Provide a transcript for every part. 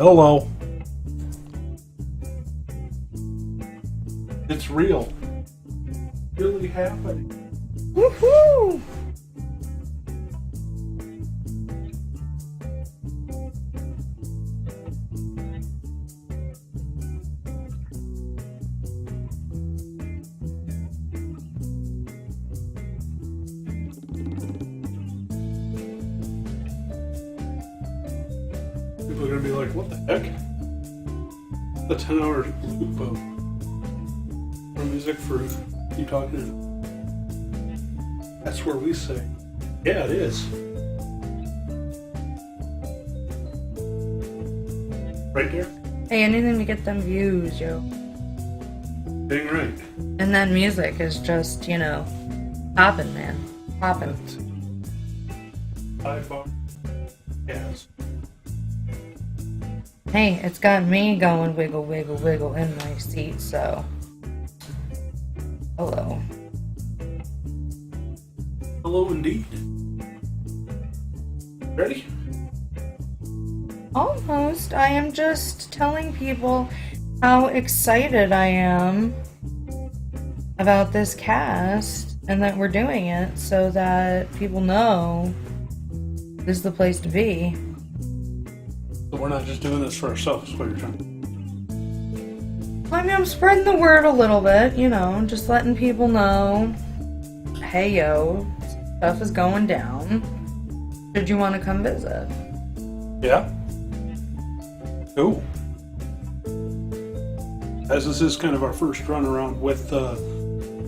Hello. It's real. Really happening. Woohoo! People are gonna be like, what the heck? The 10-hour loop of music for you talking to. That's where we say, yeah, it is. Right there? Hey, anything to get them views, yo. Dang right. And that music is just, popping, man. Popping. Sidebar. Yes. Hey, it's got me going wiggle, wiggle, wiggle in my seat, so. Hello. Hello indeed. Ready? Almost. I am just telling people how excited I am about this cast and that we're doing it so that people know this is the place to be. So we're not just doing this for ourselves, what you're trying to. I mean, I'm spreading the word a little bit, just letting people know, hey yo, stuff is going down. Should you want to come visit? Yeah. Cool. As this is kind of our first run around with the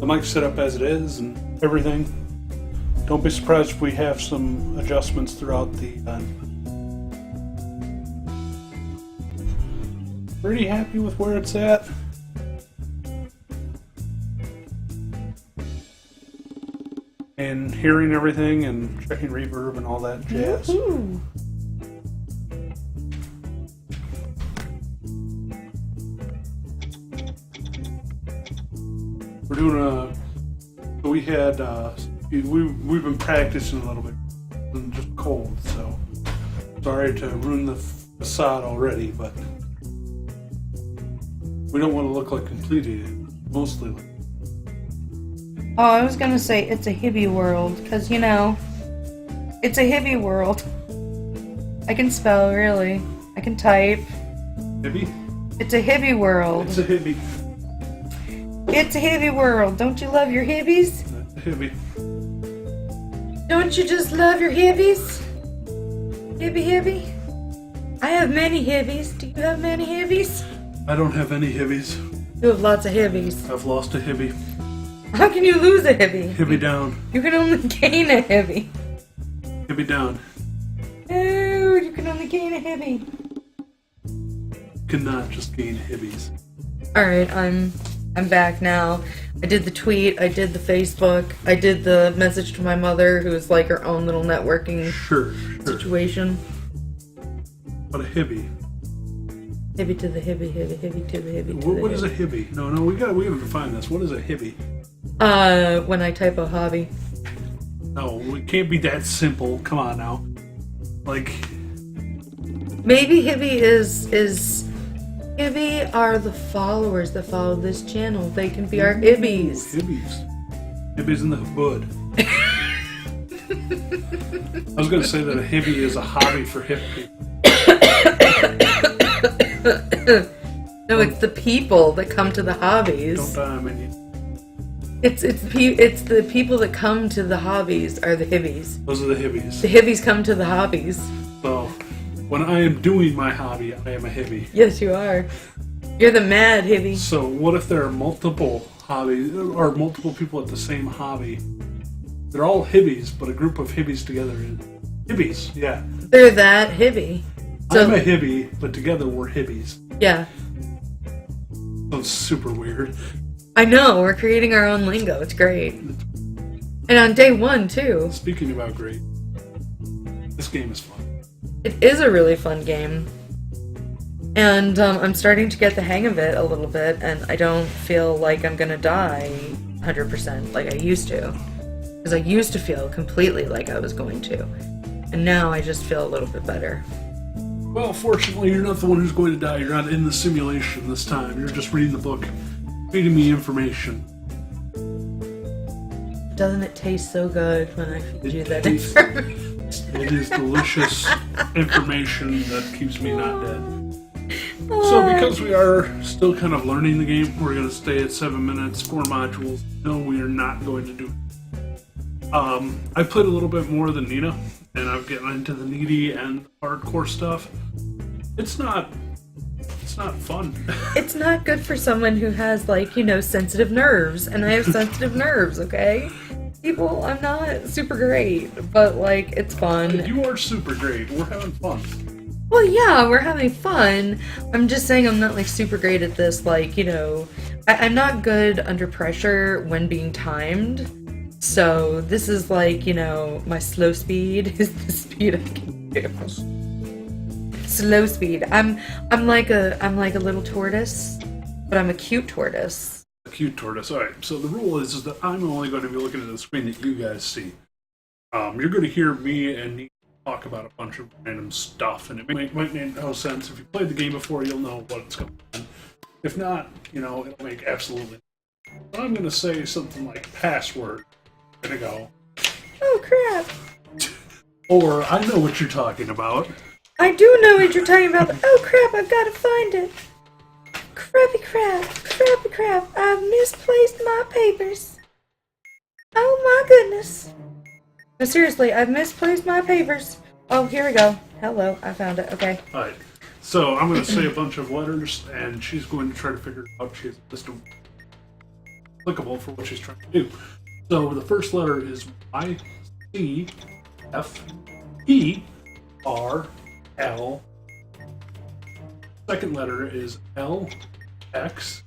mic set up as it is and everything, don't be surprised if we have some adjustments throughout the pretty happy with where it's at. And hearing everything and checking reverb and all that jazz. Woo-hoo. We're doing we've been practicing a little bit. It's just cold, so sorry to ruin the facade already, but we don't want to look like complete idiots. Mostly like. Oh, I was gonna say it's a Hibby world, because, it's a Hibby world. I can spell, really. I can type. Hibby? It's a Hibby world. It's a Hibby. It's a Hibby world. Don't you love your Hibbies? That's a Hibby. Don't you just love your Hibbies? Hibby? I have many Hibbies. Do you have many Hibbies? I don't have any Hibbies. You have lots of Hibbies. I've lost a Hibby. How can you lose a Hibby? Hibby down. You can only gain a Hibby. Hibby down. Oh, you can only gain a Hibby. Cannot just gain Hibbies. Alright, I'm back now. I did the tweet, I did the Facebook, I did the message to my mother, who is like her own little networking Sure. situation. But a Hibby. Hibby to the Hibby to the Hibby to the What is a Hibby? No, we gotta define this. What is a Hibby? When I type a hobby. No, it can't be that simple. Come on now. Like, Maybe Hibby is Hibby are the followers that follow this channel. They can be our Hibbies. Hibbies. Hibbies in the hood. I was gonna say that a Hibby is a hobby for hip people. No, it's the people that come to the hobbies. Don't die on me. It's the people that come to the hobbies are the Hibbies. Those are the Hibbies. The Hibbies come to the hobbies. So, when I am doing my hobby, I am a Hibby. Yes, you are. You're the mad Hibby. So, what if there are multiple hobbies, or multiple people at the same hobby? They're all Hibbies, but a group of Hibbies together is Hibbies, yeah. They're that Hibby. So, I'm a Hibby, but together we're Hibbies. yeah. That's super weird. I know, we're creating our own lingo. It's great. And on day one, too. Speaking about great, this game is fun. It is a really fun game. And I'm starting to get the hang of it a little bit, and I don't feel like I'm gonna die 100% like I used to. Because I used to feel completely like I was going to. And now I just feel a little bit better. Well, fortunately, you're not the one who's going to die. You're not in the simulation this time. You're just reading the book, feeding me information. Doesn't it taste so good when I feed you that tastes- information? It is delicious information that keeps me not dead. So because we are still kind of learning the game, we're going to stay at 7 minutes, 4 modules. No, we are not going to do it. I played a little bit more than Nina, and I've gotten into the needy and hardcore stuff. It's not fun. It's not good for someone who has, like, you know, sensitive nerves, and I have sensitive nerves, okay? People, I'm not super great, but, like, it's fun. You are super great. We're having fun. Well, yeah, we're having fun. I'm just saying I'm not, like, super great at this, like, you know, I'm not good under pressure when being timed. So this is like, you know, my slow speed is the speed I can do. Slow speed. I'm like a little tortoise, but I'm a cute tortoise. A cute tortoise. All right. So the rule is that I'm only going to be looking at the screen that you guys see. You're going to hear me and Nina talk about a bunch of random stuff, and it might make no sense. If you played the game before, you'll know what's going on. If not, you know, it'll make absolutely. But I'm going to say something like password. Gonna go. Oh crap! Or I know what you're talking about. I do know what you're talking about. Oh crap! I've got to find it. Crappy crap! Crappy crap! I've misplaced my papers. Oh my goodness! No, seriously, I've misplaced my papers. Oh, here we go. Hello, I found it. Okay. All right. So I'm going to say a bunch of letters, and she's going to try to figure out she has a list of applicable for what she's trying to do. So the first letter is Y, C, F, E, R, L. Second letter is L, X,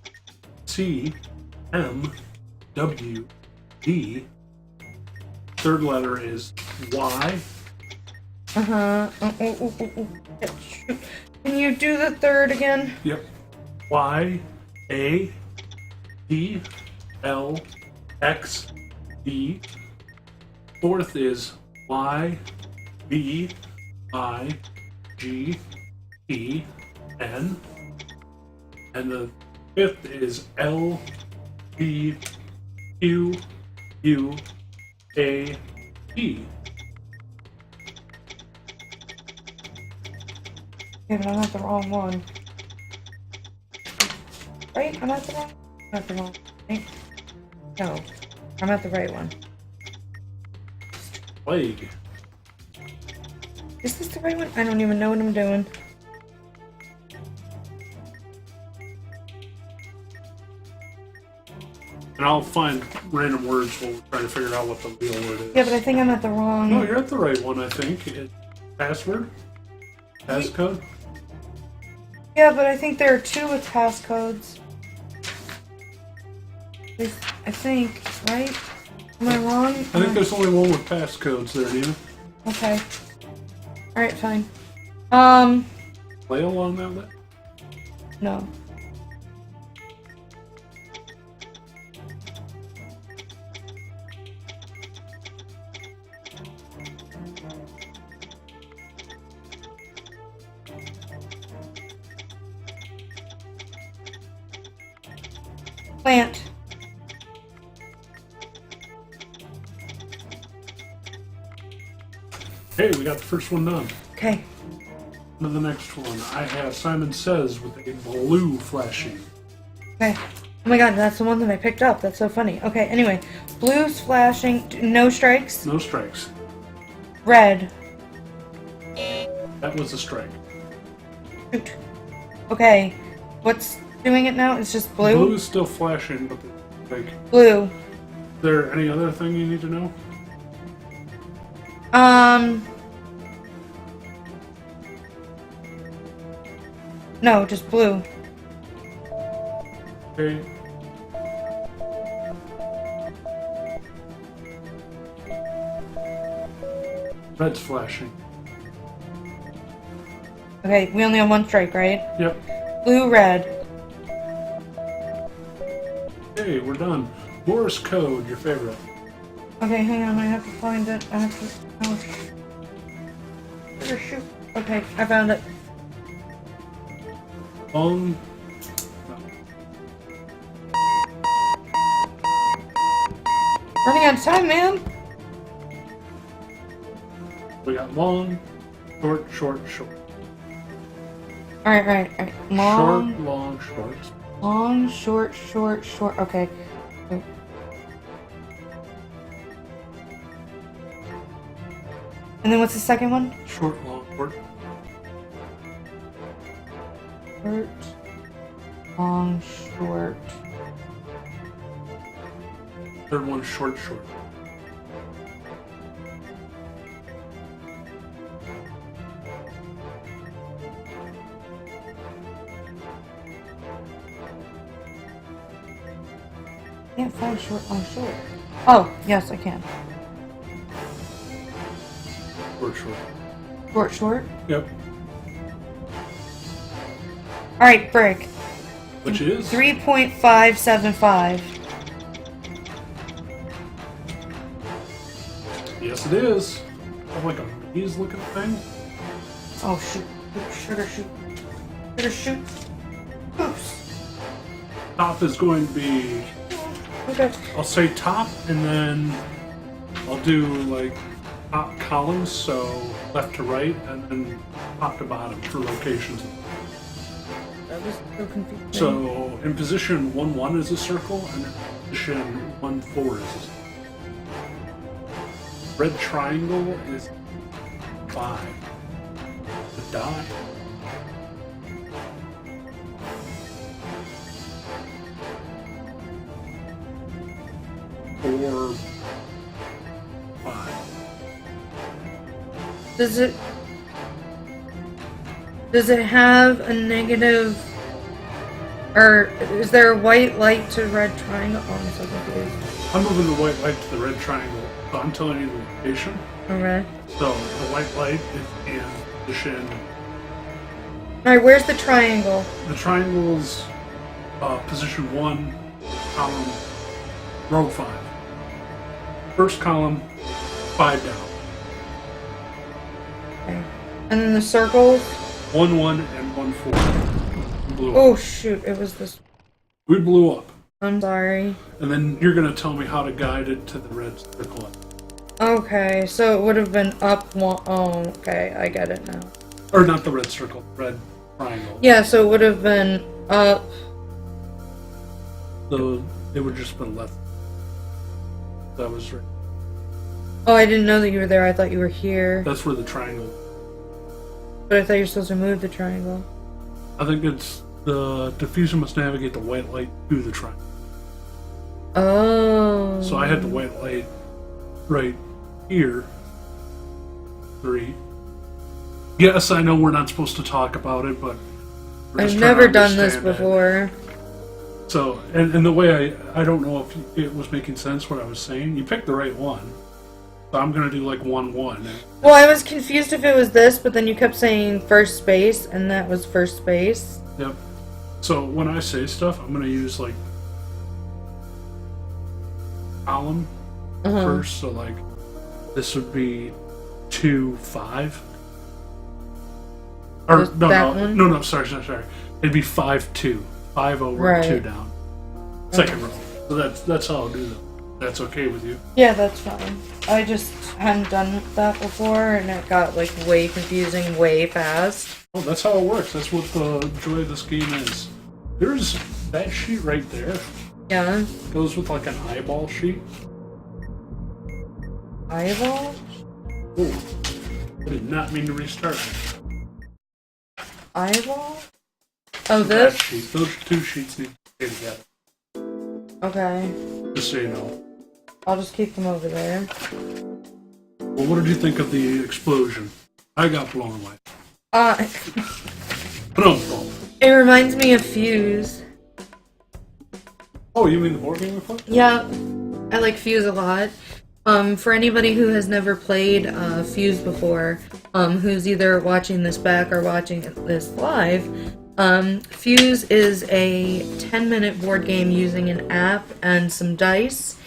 C, M, W, D. Third letter is Y. Uh-huh. Can you do the third again? Yep. Y, A, D, L, X, D. Fourth is Y, B, I, G, E, N. And the fifth is L, B, Q, U, A, E. Yeah, but I'm at the wrong one. Right? I'm at the wrong? I'm at the wrong. Right? No. I'm at the right one. Plague. Is this the right one? I don't even know what I'm doing. And I'll find random words while we're trying to figure out what the real word is. Yeah, but I think I'm at the wrong... No, you're at the right one, I think. Password? Passcode? Yeah, but I think there are two with passcodes. I think, right? Am I wrong? I think there's only one with passcodes there, Nina. Okay. Alright, fine. Play along that way? No. Plant. Hey, we got the first one done. Okay. On to the next one. I have Simon Says with a blue flashing. Okay. Oh my god, that's the one that I picked up. That's so funny. Okay, anyway. Blue's flashing. No strikes. No strikes. Red. That was a strike. Shoot. Okay. What's doing it now? It's just blue? Blue is still flashing, but like, Blue. is there any other thing you need to know? No, just blue. Okay. Red's flashing. Okay, we only have one strike, right? Yep. Blue, red. Hey, we're done. Morse code, your favorite. Okay, hang on, I have to find it. I have to... Oh, shoot. Okay, I found it. long. Running out of time, man. We got long, short, short, short. Alright. Long. Short, long, short. Long, short, short, short. Okay. And then what's the second one? Short, long, short. Short, long, short. Third one, short, short. Can't find short, long, short. Oh, yes, I can. Short, short. Short, short. Yep. Alright, break. Which is? 3.575. Yes, it is. Kind of like a maze looking thing. Oh, shoot. Sugar shoot. Sugar shoot. Oops. Top is going to be, Okay. I'll say top, and then I'll do like top columns, so left to right, and then top to bottom for locations. That was so confusing. So in position 1-1 is a circle, and in position 1-4 is a circle. Red triangle is 5. The die. Or 5. Does it have a negative, or is there a white light to red triangle? Oh, I'm so confused. I'm moving the white light to the red triangle, so I'm telling you the location. Okay. So the white light is in position. Alright, where's the triangle? The triangle's position 1, column, row 5. First column, 5 down. Okay. And then the circles? 1-1 and 1-4. Blew up. Oh shoot, it was this. We blew up. I'm sorry. And then you're going to tell me how to guide it to the red circle. Okay, so it would have been up one. Oh, okay, I get it now. Or not the red circle, red triangle. Yeah, so it would have been up. So it would just been left. That was right. Oh, I didn't know that you were there. I thought you were here. That's where the triangle. But I thought you were supposed to move the triangle. I think it's the diffuser must navigate the white light to the triangle. Oh. So I had the white light right here. 3. Yes, I know we're not supposed to talk about it, but we're just I've trying to never done this understand it. before. So, and the way I don't know if it was making sense what I was saying. You picked the right one. So I'm going to do like 1-1. Well, I was confused if it was this, but then you kept saying first space, and that was first space. Yep. So when I say stuff, I'm going to use like column first. So like this would be 2-5. Or Just that one? no, sorry. It'd be 5-2. 5 over, Right. 2 down. Second row. So that's how I'll do that. That's okay with you? Yeah, that's fine. I just hadn't done that before, and it got like way confusing way fast. Oh, that's how it works. That's what the joy of this game is. There's that sheet right there. Yeah. Goes with like an eyeball sheet. Eyeball? Oh, I did not mean to restart. Eyeball? Oh, That this? sheet. Those two sheets need to stay together. Okay. Just so you know. I'll just keep them over there. Well, what did you think of the explosion? I got blown away. No. It reminds me of Fuse. Oh, you mean the board game we played? Yeah, I like Fuse a lot. For anybody who has never played Fuse before, who's either watching this back or watching this live, Fuse is a 10-minute board game using an app and some dice.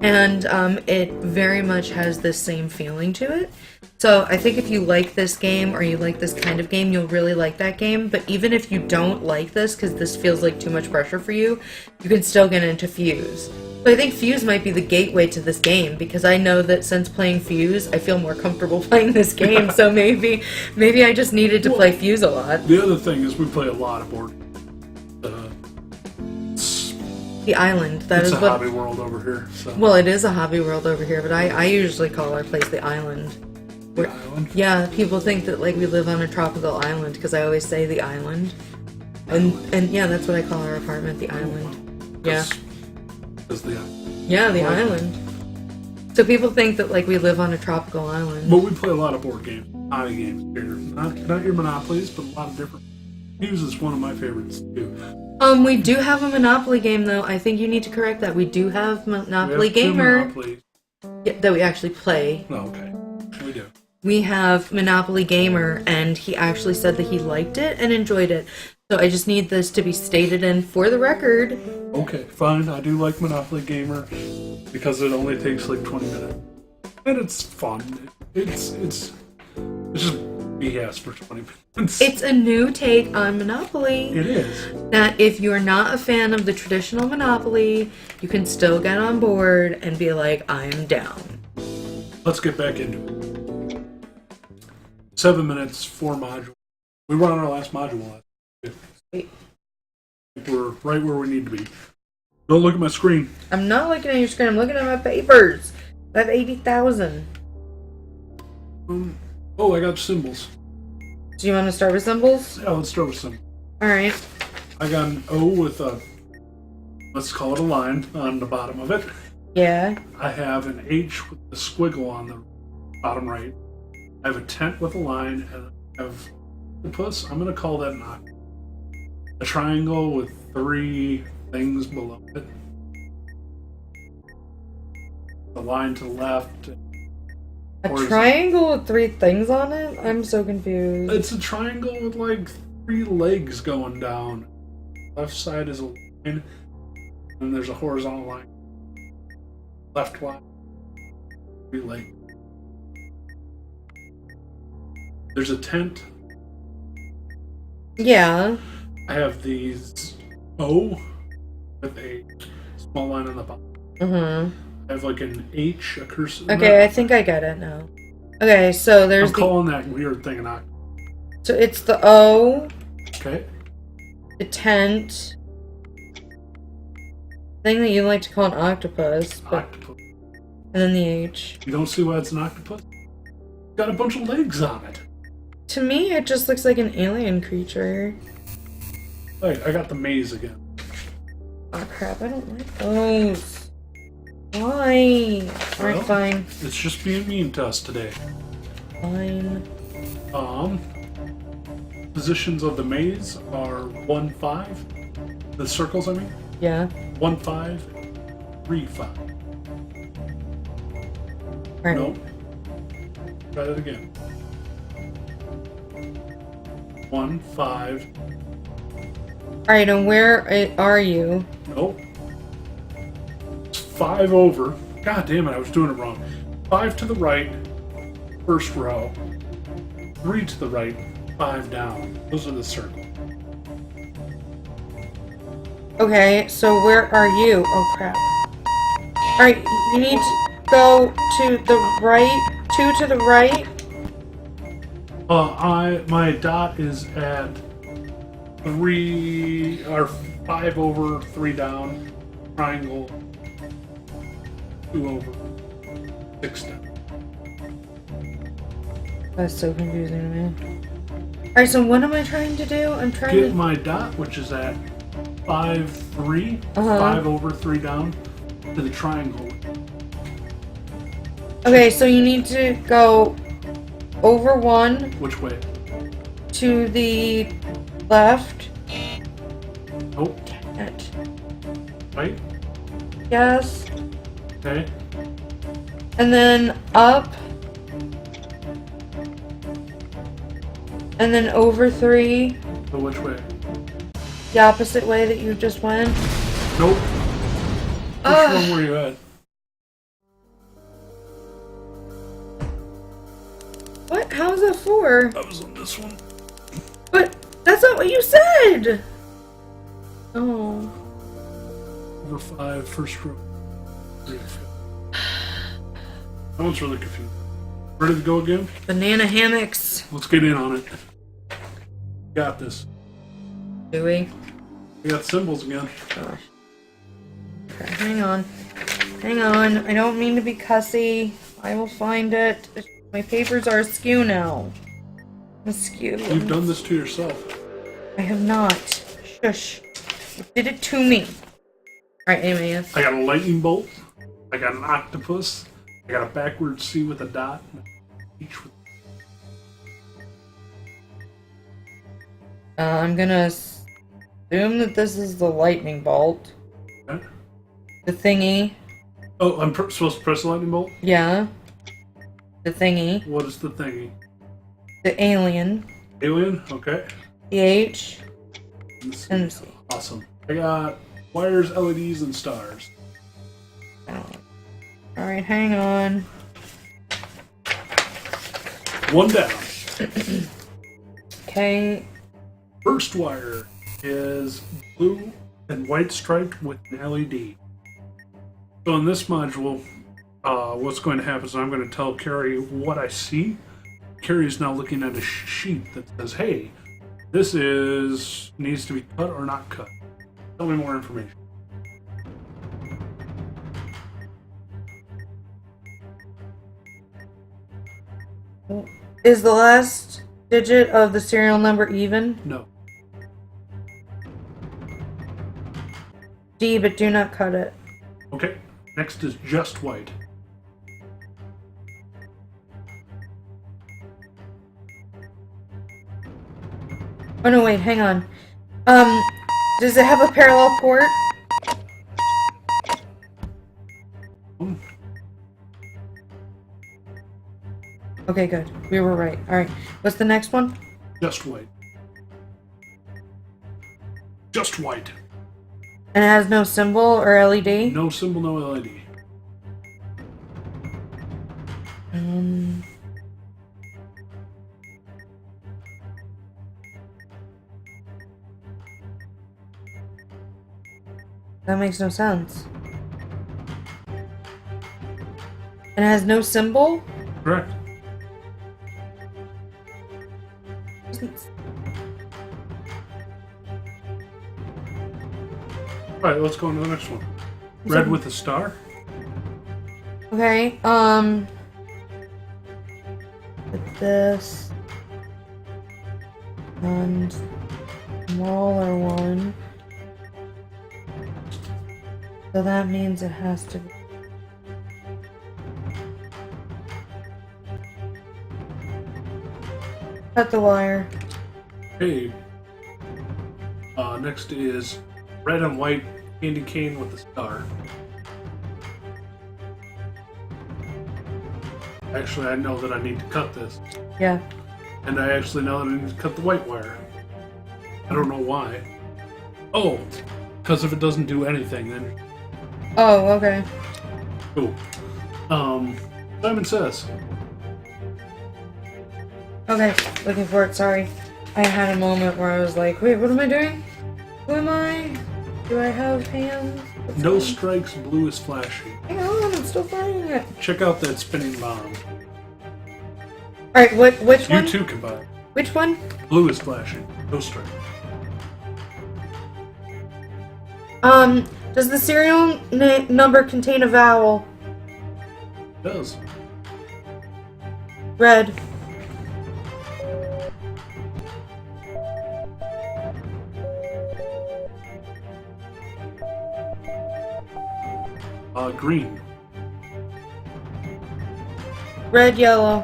And it very much has this same feeling to it. So I think if you like this game or you like this kind of game, you'll really like that game. But even if you don't like this, because this feels like too much pressure for you, you can still get into Fuse. But I think Fuse might be the gateway to this game, because I know that since playing Fuse, I feel more comfortable playing this game. So maybe I just needed to play Fuse a lot. The other thing is we play a lot of board games. The island. It's a hobby world over here. So. Well, it is a hobby world over here, but I usually call our place the island. The island? Yeah, people think that like we live on a tropical island because I always say the island. And yeah, that's what I call our apartment, the island. Yeah. That's the island. Yeah, the island. So people think that like we live on a tropical island. But we play a lot of board games, hobby games here. Not your Monopolies, but a lot of different. Fuse is one of my favorites too. We do have a Monopoly game though. I think you need to correct that. We do have Monopoly Gamer that we actually play. Oh, okay. We do. We have Monopoly Gamer, and he actually said that he liked it and enjoyed it. So I just need this to be stated in for the record. Okay, fine. I do like Monopoly Gamer because it only takes like 20 minutes. And it's fun. It's just BS for 20 minutes. It's a new take on Monopoly. It is. That if you're not a fan of the traditional Monopoly, you can still get on board and be like, I am down. Let's get back into it. 7 minutes, 4 modules. We were on our last module. We're right where we need to be. Don't look at my screen. I'm not looking at your screen. I'm looking at my papers. I have 80,000. Oh, I got symbols. Do you want to start with symbols? Yeah, let's start with symbols. Alright. I got an O with a, let's call it a line on the bottom of it. Yeah. I have an H with a squiggle on the bottom right. I have a tent with a line, and I have octopus. I'm going to call that an octopus. A triangle with 3 things below it. The line to the left. A triangle with 3 things on it? I'm so confused. It's a triangle with like 3 legs going down. Left side is a line, and there's a horizontal line. Left line, 3 legs. There's a tent. Yeah. I have these O with a small line on the bottom. Mm-hmm. I have like an H, a cursive. Okay, I think I get it now. Okay, so there's I'm calling that weird thing an octopus. So it's the O. Okay. The tent. Thing that you like to call an octopus. Octopus. And then the H. You don't see why it's an octopus? It's got a bunch of legs on it. To me, it just looks like an alien creature. Wait, I got the maze again. Oh crap, I don't like those. Why? Alright, fine. It's just being mean to us today. Fine. Positions of the maze are 1, 5. The circles, I mean? Yeah. 1, 5, 3, 5. Right. Nope. Try that again. 1, 5. Alright, and where are you? Nope. It's 5 over. God damn it, I was doing it wrong. 5 to the right, first row. 3 to the right, 5 down. Those are the circles. Okay, so where are you? Oh crap. Alright, you need to go to the right. 2 to the right. My dot is at 3 or 5 over, 3 down, triangle, 2 over, 6 down. That's so confusing to me. Alright, so what am I trying to do? I'm trying Get to my dot, which is at 5, 3, 5 over, 3 down, to the triangle. Okay, so you need to go over 1 Which way? to the left. Nope. It. Right? Yes. Okay. And then up. And then over 3. So which way? The opposite way that you just went. Nope. Which one were you at? What? How is that 4? I was on this one. But that's not what you said! Oh. Over 5, first row. 3 and 5. That one's really confusing. Ready to go again? Banana hammocks. Let's get in on it. Got this. Do we? We got symbols again. Gosh. Okay, hang on. Hang on. I don't mean to be cussy. I will find it. My papers are askew now. Askew. You've done this to yourself. I have not. Shush. You did it to me. Alright, anyway, yes. I got a lightning bolt. I got an octopus. I got a backward C with a dot. Each with... I'm gonna assume that this is the lightning bolt. Okay. The thingy. Oh, I'm supposed to press the lightning bolt? Yeah. The thingy. What is the thingy? The alien. Alien? Okay. The H. And the C. Awesome. I got wires, LEDs, and stars. Alright, hang on. One down. Okay. First wire is blue and white striped with an LED. So in this module, what's going to happen is I'm going to tell Carrie what I see. Carrie is now looking at a sheet that says, hey, this needs to be cut or not cut. Tell me more information. Is the last digit of the serial number even? No. D, but do not cut it. Okay. Next is just white. Oh no, wait, hang on. Does it have a parallel port? Okay, good. We were right. Alright. What's the next one? Just white. Just white. And it has no symbol or LED? No symbol, no LED. That makes no sense. And it has no symbol? Correct. Alright, let's go on to the next one. Red with a star. Okay, with this and smaller one. So that means it has to be. Cut the wire. Okay. Next is red and white candy cane with a star. Actually, I know that I need to cut this. Yeah. And I actually know that I need to cut the white wire. I don't know why. Oh, because if it doesn't do anything, then... Oh, okay. Cool. Simon Says. Okay, looking for it, sorry. I had a moment where I was like, wait, what am I doing? Who am I? Do I have hands? What's No on? strikes, blue is flashing. Hang on, I'm still finding it. Check out that spinning bomb. Alright, which one? You too can buy it. Which one? Blue is flashing. No strike. Does the serial number contain a vowel? It does. Red. Green. Red, yellow.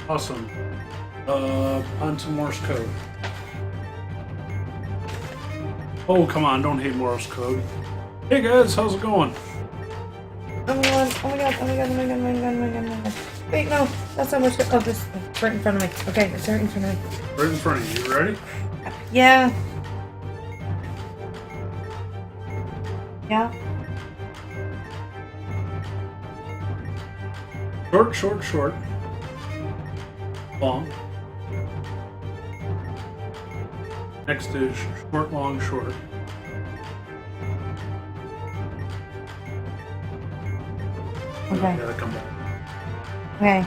Awesome. On to Morse code. Oh, come on, don't hate Morse code. Hey guys, how's it going? Oh my god, oh my god, oh my god, oh my god, oh my god, oh my god, oh my god. Wait, no, that's not much. Oh, this right in front of me. Okay, it's right in front of me. Right in front of you. You ready? Yeah. Yeah. Short, short, short. Long. Next is short, long, short. Okay. You gotta come back. Okay.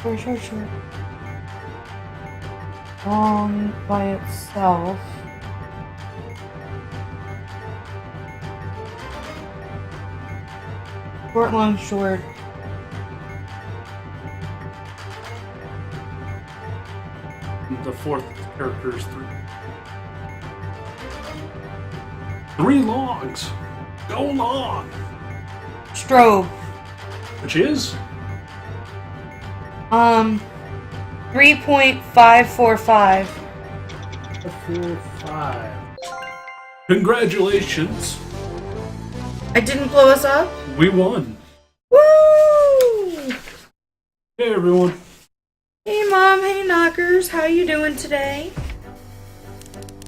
Short, short, short. Long by itself. Short, long, short. The fourth character is 3. 3 logs. Go long. Strobe. Which is 3.545. 4, 5. Congratulations. I didn't blow us up? We won. Woo! Hey everyone. Hey Mom, hey Knockers, how you doing today?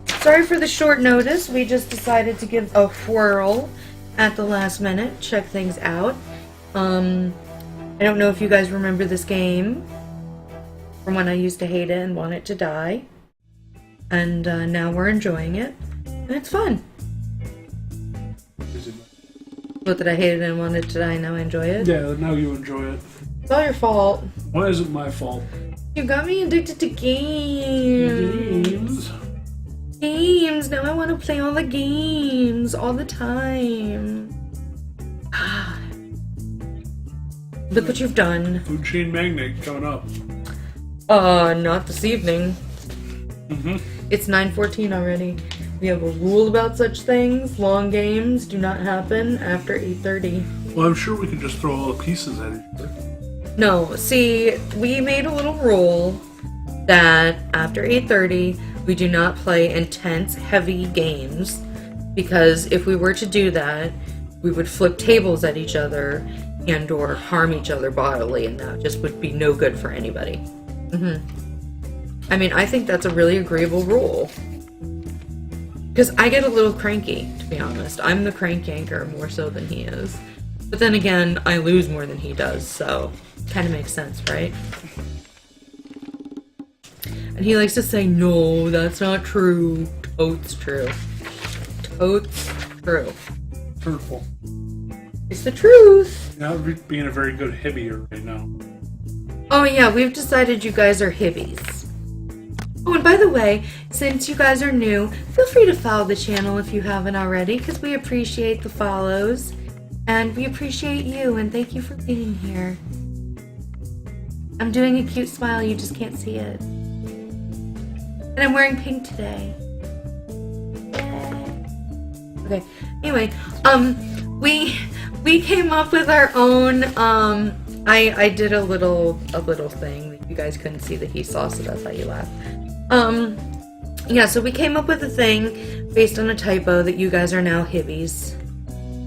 Sorry for the short notice, we just decided to give a whirl at the last minute, check things out. I don't know if you guys remember this game from when I used to hate it and want it to die. And now we're enjoying it, and it's fun. Is it? What, did I hate it and want it to die, now I enjoy it? Yeah, now you enjoy it. It's all your fault. Why is it my fault? You got me addicted to games. Games. Now I want to play all the games all the time. Look what you've done. Food chain magnate coming up. Not this evening. It's 9:14 already. We have a rule about such things. Long games do not happen after 8:30. Well, I'm sure we can just throw all the pieces at each other. No, see, we made a little rule that after 8:30, we do not play intense, heavy games, because if we were to do that, we would flip tables at each other and or harm each other bodily, and that just would be no good for anybody. I mean, I think that's a really agreeable rule. Because I get a little cranky, to be honest. I'm the crank yanker more so than he is. But then again, I lose more than he does, so kind of makes sense, right? And he likes to say, no, that's not true. Totes true. Totes true. Hurtful. It's the truth. Now we're being a very good Hibbier right now. Oh yeah, we've decided you guys are Hibbies. Oh, and by the way, since you guys are new, feel free to follow the channel if you haven't already, because we appreciate the follows. And we appreciate you, and thank you for being here. I'm doing a cute smile, you just can't see it. And I'm wearing pink today. Yay. Okay, anyway, we came up with our own, I did a little thing that you guys couldn't see that he saw, so that's how you laughed. Yeah, so we came up with a thing based on a typo that you guys are now Hibbies.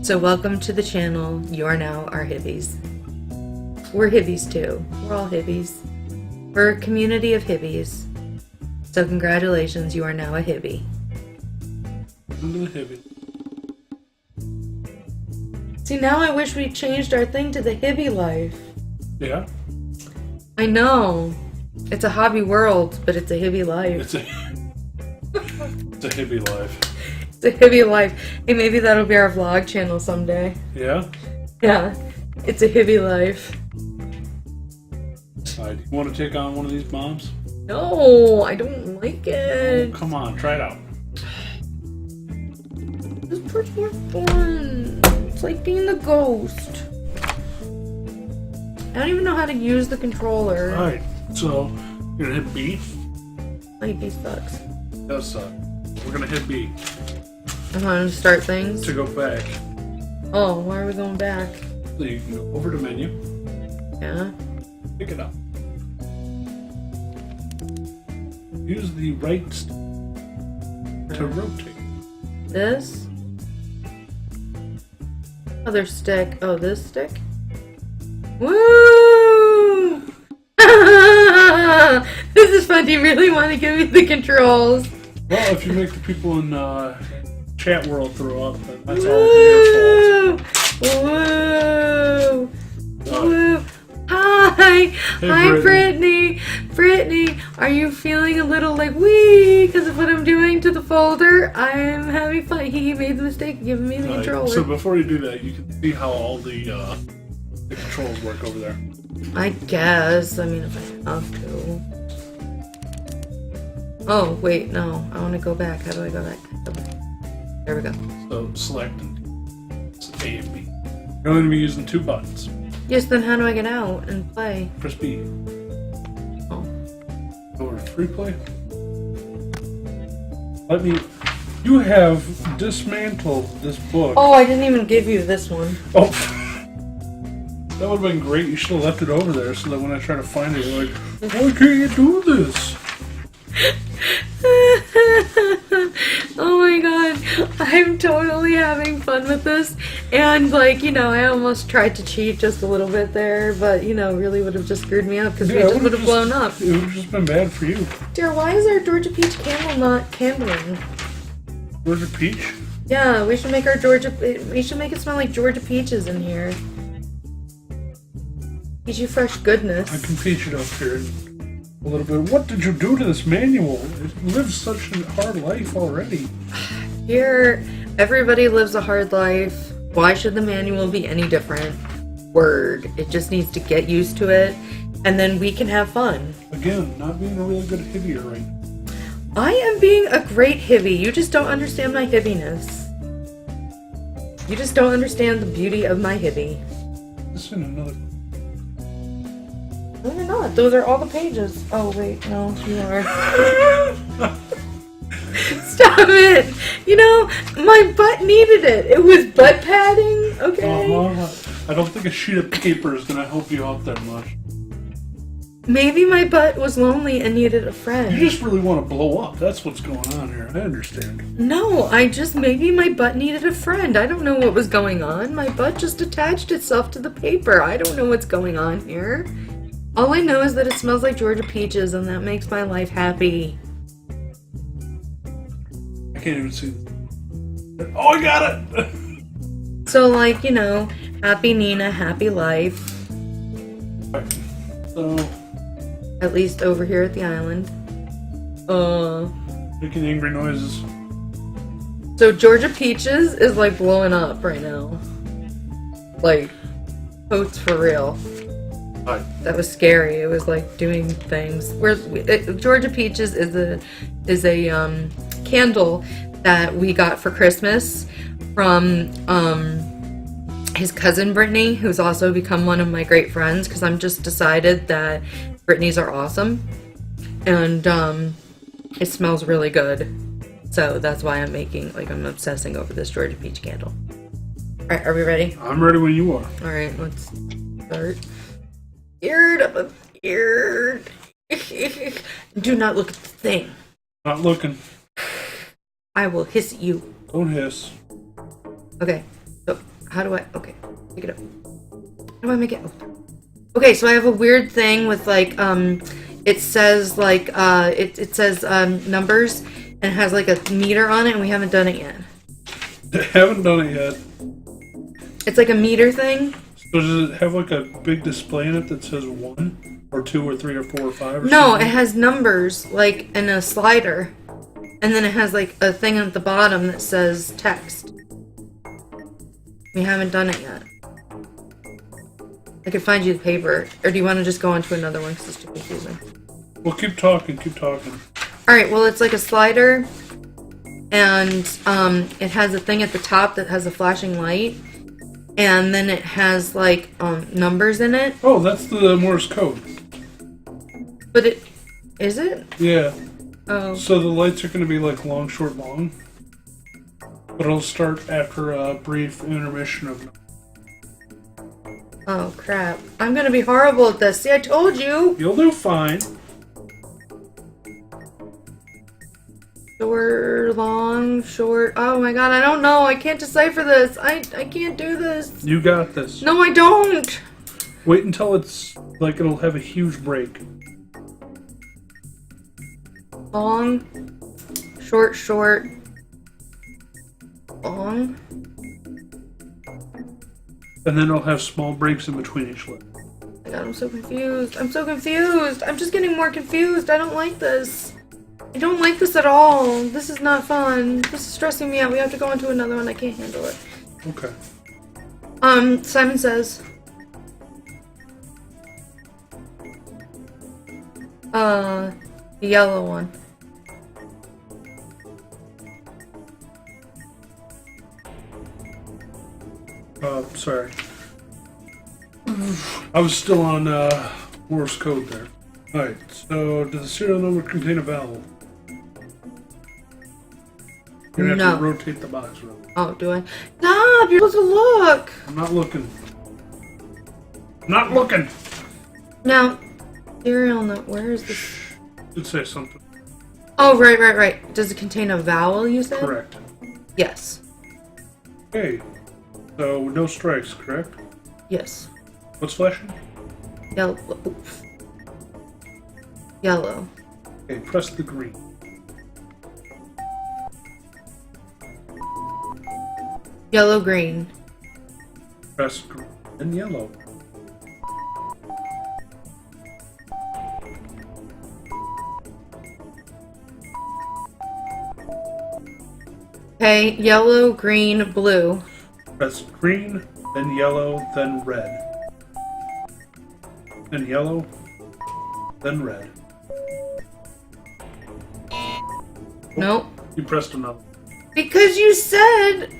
So welcome to the channel. You are now our Hibbies. We're Hibbies too. We're all Hibbies. We're a community of Hibbies. So congratulations, you are now a Hibby. I'm a Hibby. See, now I wish we changed our thing to the Hibby life. Yeah? I know. It's a hobby world, but it's a Hibby life. It's a Hibby life. It's a Hibby life. Hey, maybe that'll be our vlog channel someday. Yeah? Yeah. It's a Hibby life. You want to take on one of these bombs? No, I don't like it. Oh, come on, try it out. It's pretty more fun. It's like being the ghost. I don't even know how to use the controller. Alright, so you're gonna hit B. My B sucks. It does suck. We're gonna hit B I'm gonna start things. to go back. Oh, why are we going back? So you can go over to menu, Yeah. pick it up. Use the right stick to rotate. This? Other stick. Oh, this stick? Woo! This is fun. Do you really want to give me the controls? Well, if you make the people in chat world throw up, then that's all your fault. Woo! Woo! Hi! Hey, Hi, Brittany! Brittany, are you feeling a little like wee because of what I'm doing to the folder? I'm having fun. He made the mistake of giving me the controller. So before you do that, you can see how all the controls work over there. I guess. I mean, if I have to. Oh, wait, no. I want to go back. How do I go back? There we go. So select A and B. You're going to be using 2 buttons. Yes, then how do I get out and play? Press B. Oh. Go over to free play. You have dismantled this book. Oh, I didn't even give you this one. Oh. That would have been great. You should have left it over there so that when I try to find it, you're like, why can't you do this? Oh my god, I'm totally having fun with this. And like, you know, I almost tried to cheat just a little bit there, but you know, really would have just screwed me up because we just would have blown up. It would have just been bad for you. Dear, why is our Georgia Peach candle not candling? Georgia Peach? Yeah, we should make it smell like Georgia Peaches in here. Peachy fresh goodness. I can peach it up here a little bit. What did you do to this manual? It lives such a hard life already. Here, everybody lives a hard life. Why should the manual be any different? Word. It just needs to get used to it, and then we can have fun. Again, not being a really good Hibby right now. I am being a great Hibby. You just don't understand my Hibbiness. You just don't understand the beauty of my Hibby. This is another... No, you're not. Those are all the pages. Oh, wait. No, you are. Stop it! You know, my butt needed it. It was butt padding, okay? I don't think a sheet of paper is going to help you out that much. Maybe my butt was lonely and needed a friend. You just really want to blow up. That's what's going on here. I understand. No, maybe my butt needed a friend. I don't know what was going on. My butt just attached itself to the paper. I don't know what's going on here. All I know is that it smells like Georgia Peaches, and that makes my life happy. I can't even see this. Oh, I got it! So, like, you know, happy Nina, happy life. So... At least over here at the island. Making angry noises. So Georgia Peaches is, like, blowing up right now. Like, oats for real. Hi. That was scary. It was like doing things. Georgia Peaches is a candle that we got for Christmas from his cousin Brittany, who's also become one of my great friends. Because I'm just decided that Brittany's are awesome, and it smells really good. So that's why I'm obsessing over this Georgia Peach candle. All right, are we ready? I'm ready when you are. All right, let's start. I'm scared. Do not look at the thing. Not looking. I will hiss at you. Don't hiss. Okay, so how do I... Okay, pick it up. How do I make it... Okay, so I have a weird thing with, like, it says, like, it says, numbers, and it has, like, a meter on it, and we haven't done it yet. Haven't done it yet. It's like a meter thing. So does it have like a big display in it that says 1 or 2 or 3 or 4 or 5 or No, something? it has numbers, like, in a slider. And then it has, like, a thing at the bottom that says text. We haven't done it yet. I could find you the paper. Or do you want to just go on to another one because it's too confusing? Well, keep talking, keep talking. Alright, well, it's like a slider. And it has a thing at the top that has a flashing light. And then it has, like, numbers in it. Oh, that's the Morse code. But it... Is it? Yeah. Oh. So the lights are going to be, like, long, short, long. But it'll start after a brief intermission of... Oh, crap. I'm gonna be horrible at this. See, I told you! You'll do fine. Short, long... Long, short. Oh my god, I don't know. I can't decipher this. I can't do this. You got this. No, I don't. Wait until it's like it'll have a huge break. Long, short, short. Long. And then it'll have small breaks in between each letter. Oh my god, I'm so confused. I'm so confused. I'm just getting more confused. I don't like this. I don't like this at all. This is not fun. This is stressing me out. We have to go on to another one. I can't handle it. Okay. Simon Says. The yellow one. Sorry. I was still on Morse code there. Alright, so does the serial number contain a vowel? You're gonna have to rotate the box around. Oh, do I? Stop! You're supposed to look! I'm not looking. I'm not looking! Now, serial number. Where is this? It'd say something. Oh, right. Does it contain a vowel, you said? Correct. Yes. Okay. So, no strikes, correct? Yes. What's flashing? Yellow. Oops. Yellow. Okay, press the green. Yellow, green. Press green and yellow. Okay, yellow, green, blue. Press green, then yellow, then red. Then yellow, then red. Nope. You pressed another. Because you said...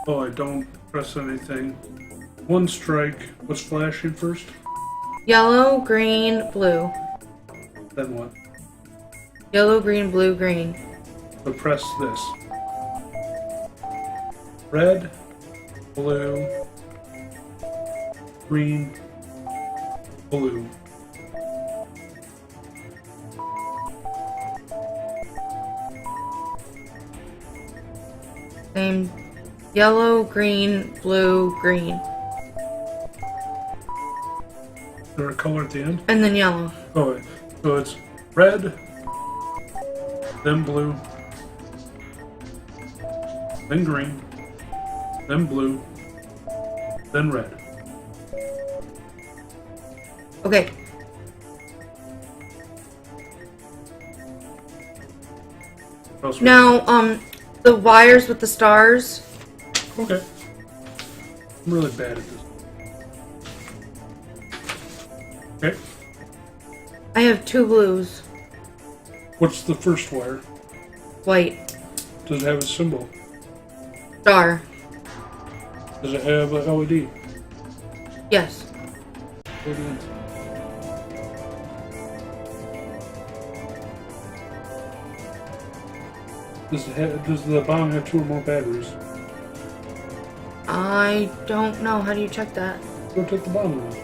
Oh, I don't press anything. One strike. What's flashing first? Yellow, green, blue. Then what? Yellow, green, blue, green. So press this. Red, blue, green, blue. Same. Yellow, green, blue, green. Is there a color at the end? And then yellow. Oh, wait. So it's red, then blue, then green, then blue, then red. Okay. What else Now, the wires with the stars. Okay. I'm really bad at this. Okay. I have 2 blues. What's the first wire? White. Does it have a symbol? Star. Does it have a LED? Yes. Put it in. Does the bomb have 2 or more batteries? I don't know. How do you check that? Rotate the bomb around.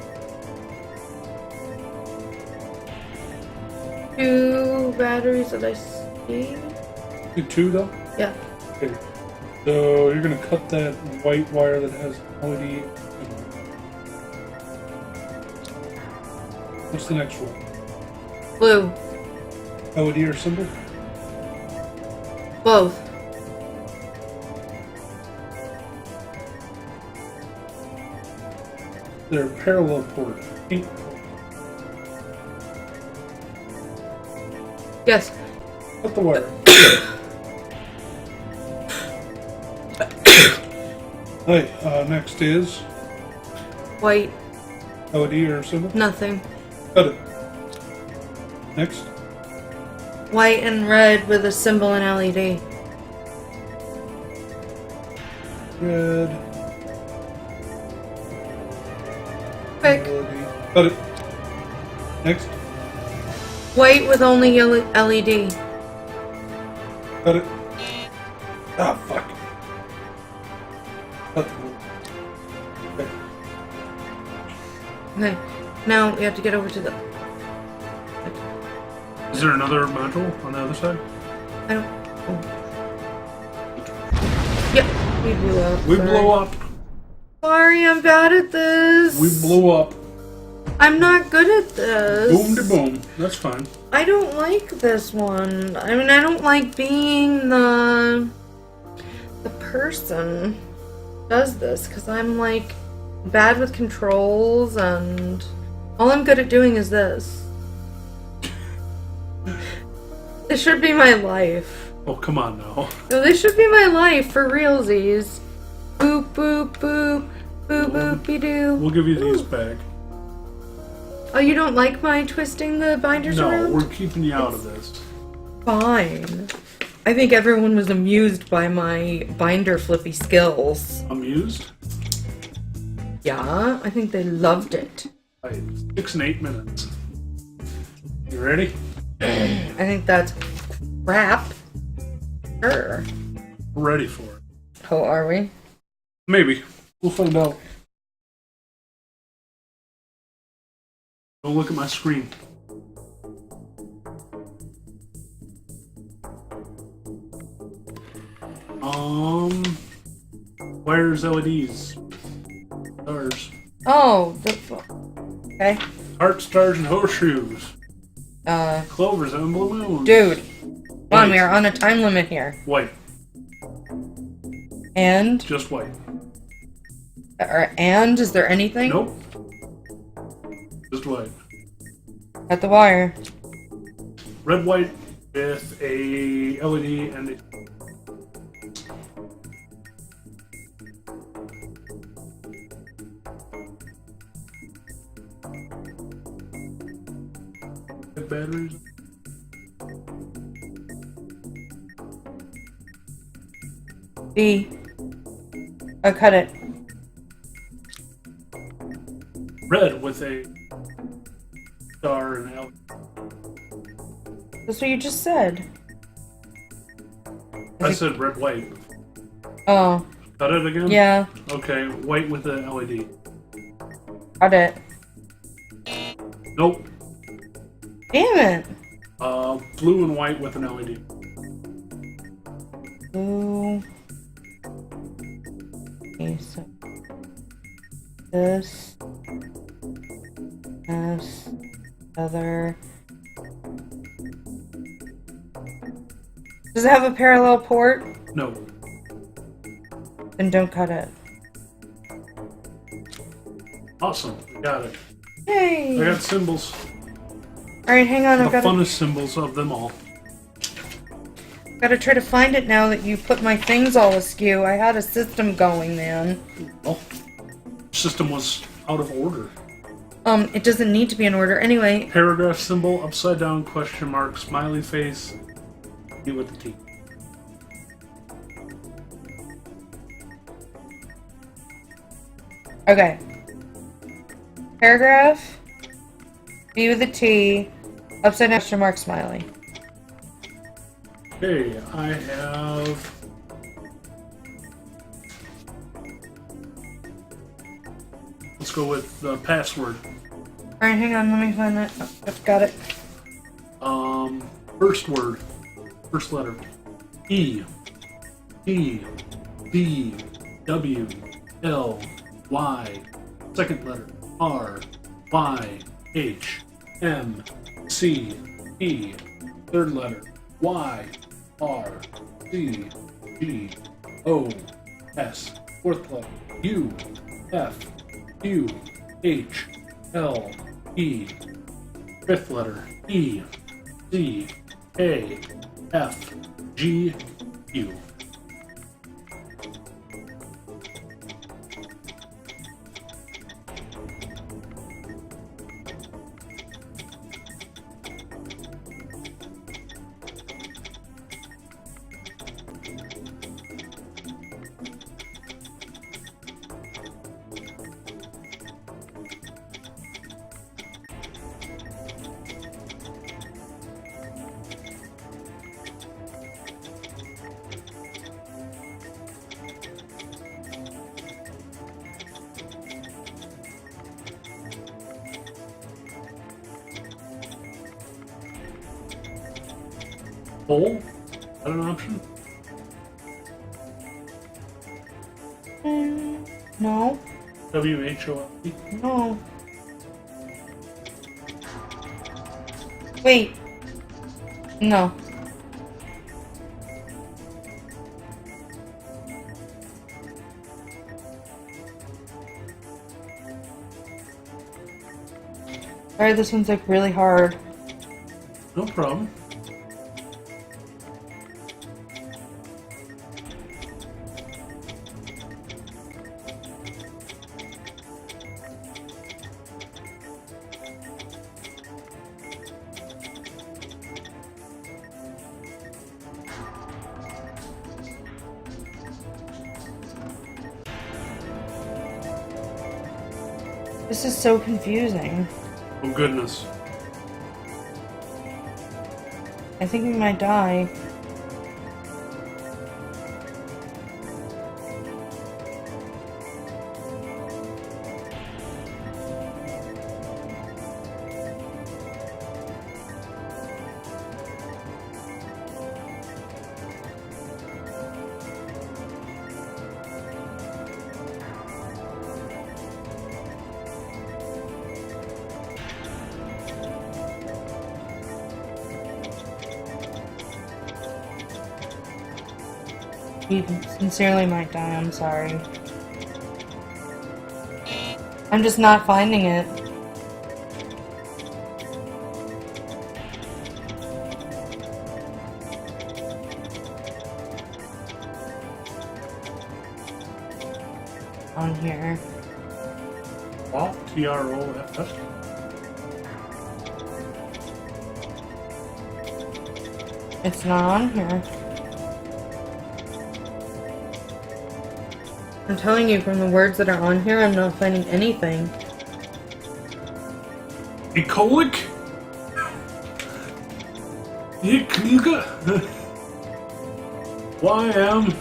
2 batteries that I see. Get 2 though? Yeah. Okay. So you're gonna cut that white wire that has LED. What's the next one? Blue. LED or symbol? Both. They're parallel port. Pink port. Yes. Cut the wire. Alright, next is White. LED or symbol? Nothing. Cut it. Next. White and red with a symbol and LED. Red. Quick. LED. Cut it. Next. White with only yellow LED. Cut it. Ah, fuck. Cut the wood. Okay. Okay. Now we have to get over to the... Is there another module on the other side? I don't. Oh. Yep, we blew up. We blow up. Sorry, I'm bad at this. We blow up. I'm not good at this. Boom to boom. That's fine. I don't like this one. I mean, I don't like being the person who does this because I'm like bad with controls and all I'm good at doing is this. This should be my life. Oh, come on now. No, this should be my life for realsies. Boop, boop, boop. Boop, boopy doo. We'll give you these back. Oh, you don't like my twisting the binders around? No, we're keeping you out of this. Fine. I think everyone was amused by my binder flippy skills. Amused? Yeah, I think they loved it. Right. 6 and 8 minutes. You ready? I think that's crap. Sure. We're ready for it. Oh, are we? Maybe. We'll find out. Don't look at my screen. Wires, LEDs, stars. Oh, okay. Heart, stars, and horseshoes. Clovers and blue moons. Dude. Come on, White. we are on a time limit here. White. And? Just white. And? Is there anything? Nope. Just white. At the wire. Red, white with a LED and a... batteries. B. Oh, cut it. Red with a star and LED. That's what you just said. I said red, white. Oh. Cut it again? Yeah. Okay, white with a LED. Cut it. Nope. Damn it. Blue and white with an LED. Blue. Okay, so this other. Does it have a parallel port? No. Then don't cut it. Awesome. We got it. Yay! I got symbols. Alright, hang on. The I've got to funnest symbols of them all. try to find it now that you put my things all askew. I had a system going, man. Well, system was out of order. It doesn't need to be in order. Anyway, Paragraph symbol, upside down, question mark, smiley face, you with the T. okay. Paragraph, B with a T, upside down, question mark, smiley. Okay, I have... Let's go with the password. Alright, hang on, let me find that. Oh, I've got it. First word, first letter. E, T, B, W, L, Y. Second letter, R, Y, H, M, C, E. Third letter, Y, R, C, G, O, S. Fourth letter, U, F, Q, H, L, E. Fifth letter, E, C, A, F, G, U. Hole, that an option? No. WHOLE? No. Wait. No. Alright, this one's like really hard. No problem. This is so confusing. Oh goodness. I think we might die. We sincerely might die, I'm sorry. I'm just not finding it. On here. Well, TROFF. It's not on here. I'm telling you, from the words that are on here, I'm not finding anything. Ecolic? Yiknuga? YMCE.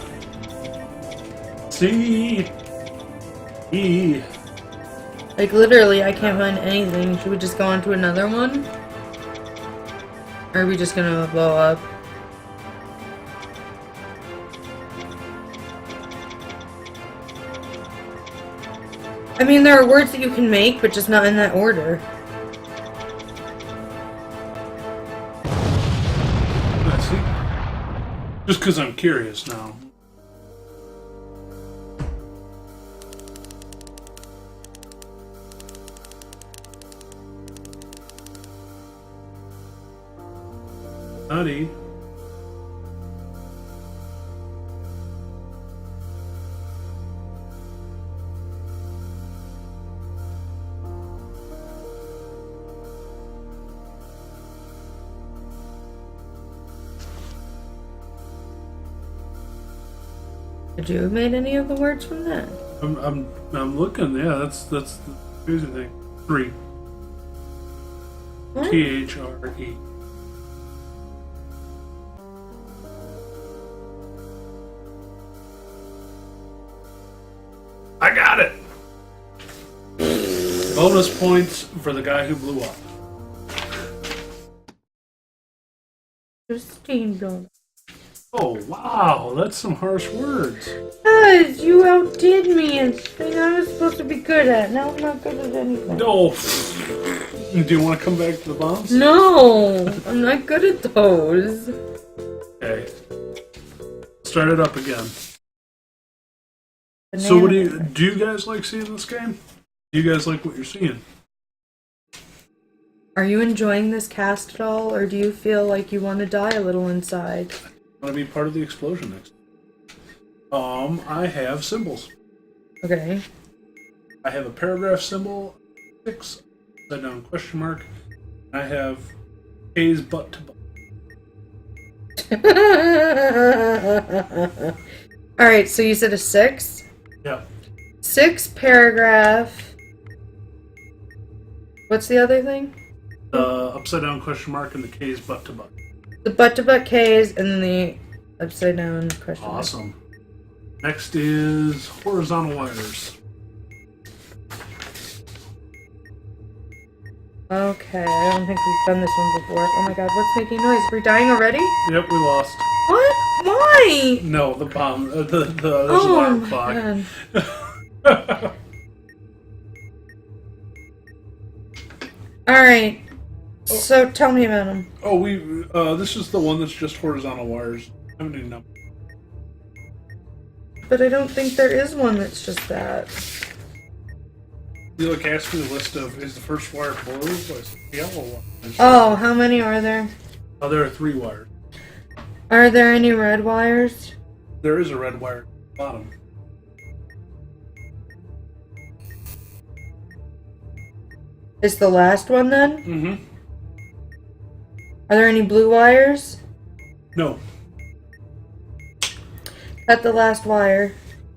Like, literally, I can't find anything. Should we just go on to another one? Or are we just gonna blow up? I mean, there are words that you can make, but just not in that order. I see. Just because I'm curious now. Howdy. Could you have made any of the words from that? I'm looking. Yeah, that's the confusing thing. 3. What? THRE. I got it. Bonus points for the guy who blew up. 15 dollars. Oh wow, that's some harsh words. Guys, you outdid me in thing I was supposed to be good at. Now I'm not good at anything. No. Do you want to come back to the bombs? No, I'm not good at those. Okay. Start it up again. So what do you guys like seeing this game? Do you guys like what you're seeing? Are you enjoying this cast at all, or do you feel like you want to die a little inside? I want to be part of the explosion next. I have symbols. Okay. I have a paragraph symbol, 6, upside down question mark. I have A's butt to butt. Alright, so you said a 6? Yeah. 6 paragraph. What's the other thing? Upside down question mark and the K's butt to butt. The butt to butt K's and then the upside down question mark. Awesome. Next is horizontal wires. Okay, I don't think we've done this one before. Oh my god, what's making noise? We're dying already? Yep, we lost. What? night. No, the bomb. There's Oh alarm my clock. God. All right. So tell me about them. Oh, this is the one that's just horizontal wires. I haven't any number. But I don't think there is one that's just that. You like asked me the list of is the first wire blue or is it yellow one? Oh, how many are there? Oh, there are 3 wires. Are there any red wires? There is a red wire at the bottom. Is the last one then? Mm-hmm. Are there any blue wires? No. Cut the last wire.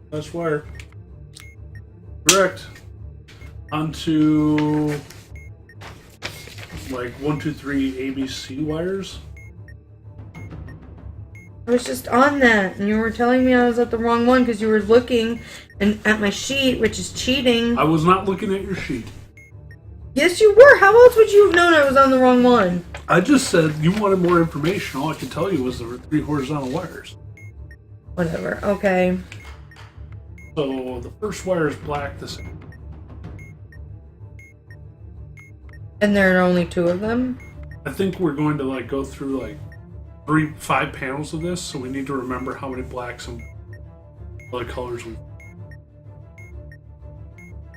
Last wire. Correct. Onto like 1, 2, 3 ABC wires. I was just on that, and you were telling me I was at the wrong one because you were looking at my sheet, which is cheating. I was not looking at your sheet. Yes, you were. How else would you have known I was on the wrong one? I just said you wanted more information. All I could tell you was there were 3 horizontal wires. Whatever. Okay. So the first wire is black. The second. And there are only 2 of them? I think we're going to like go through like 5 panels of this, so we need to remember how many blacks and other colors we.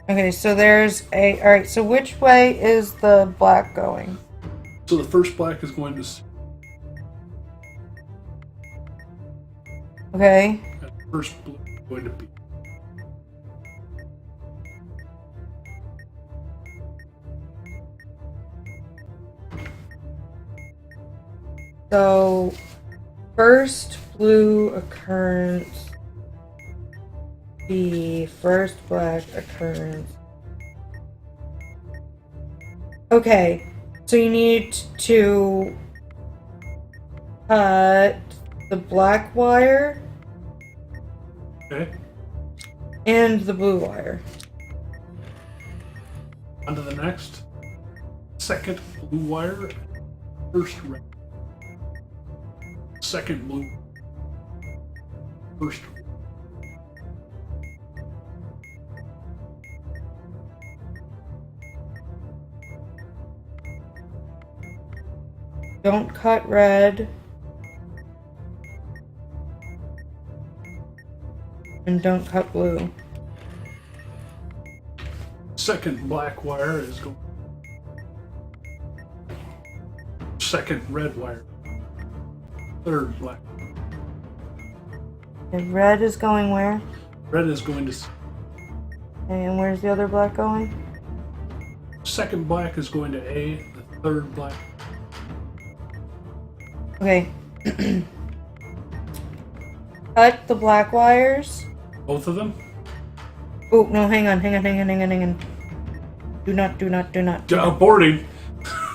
Okay, so there's a... Alright, so which way is the black going? So the first black is going to C. Okay. And the first blue is going to B. So, first blue occurrence, the first black occurrence. Okay, so you need to cut the black wire Okay. and the blue wire. On to the next. Second blue wire. First red. Second blue. First red. Don't cut red. And don't cut blue. Second black wire is going. Second red wire. Third black. And red is going where? Red is going to. And where's the other black going? Second black is going to A. The third black. Okay. Cut the black wires. Both of them. Oh, no, hang on. Do not. Aborting.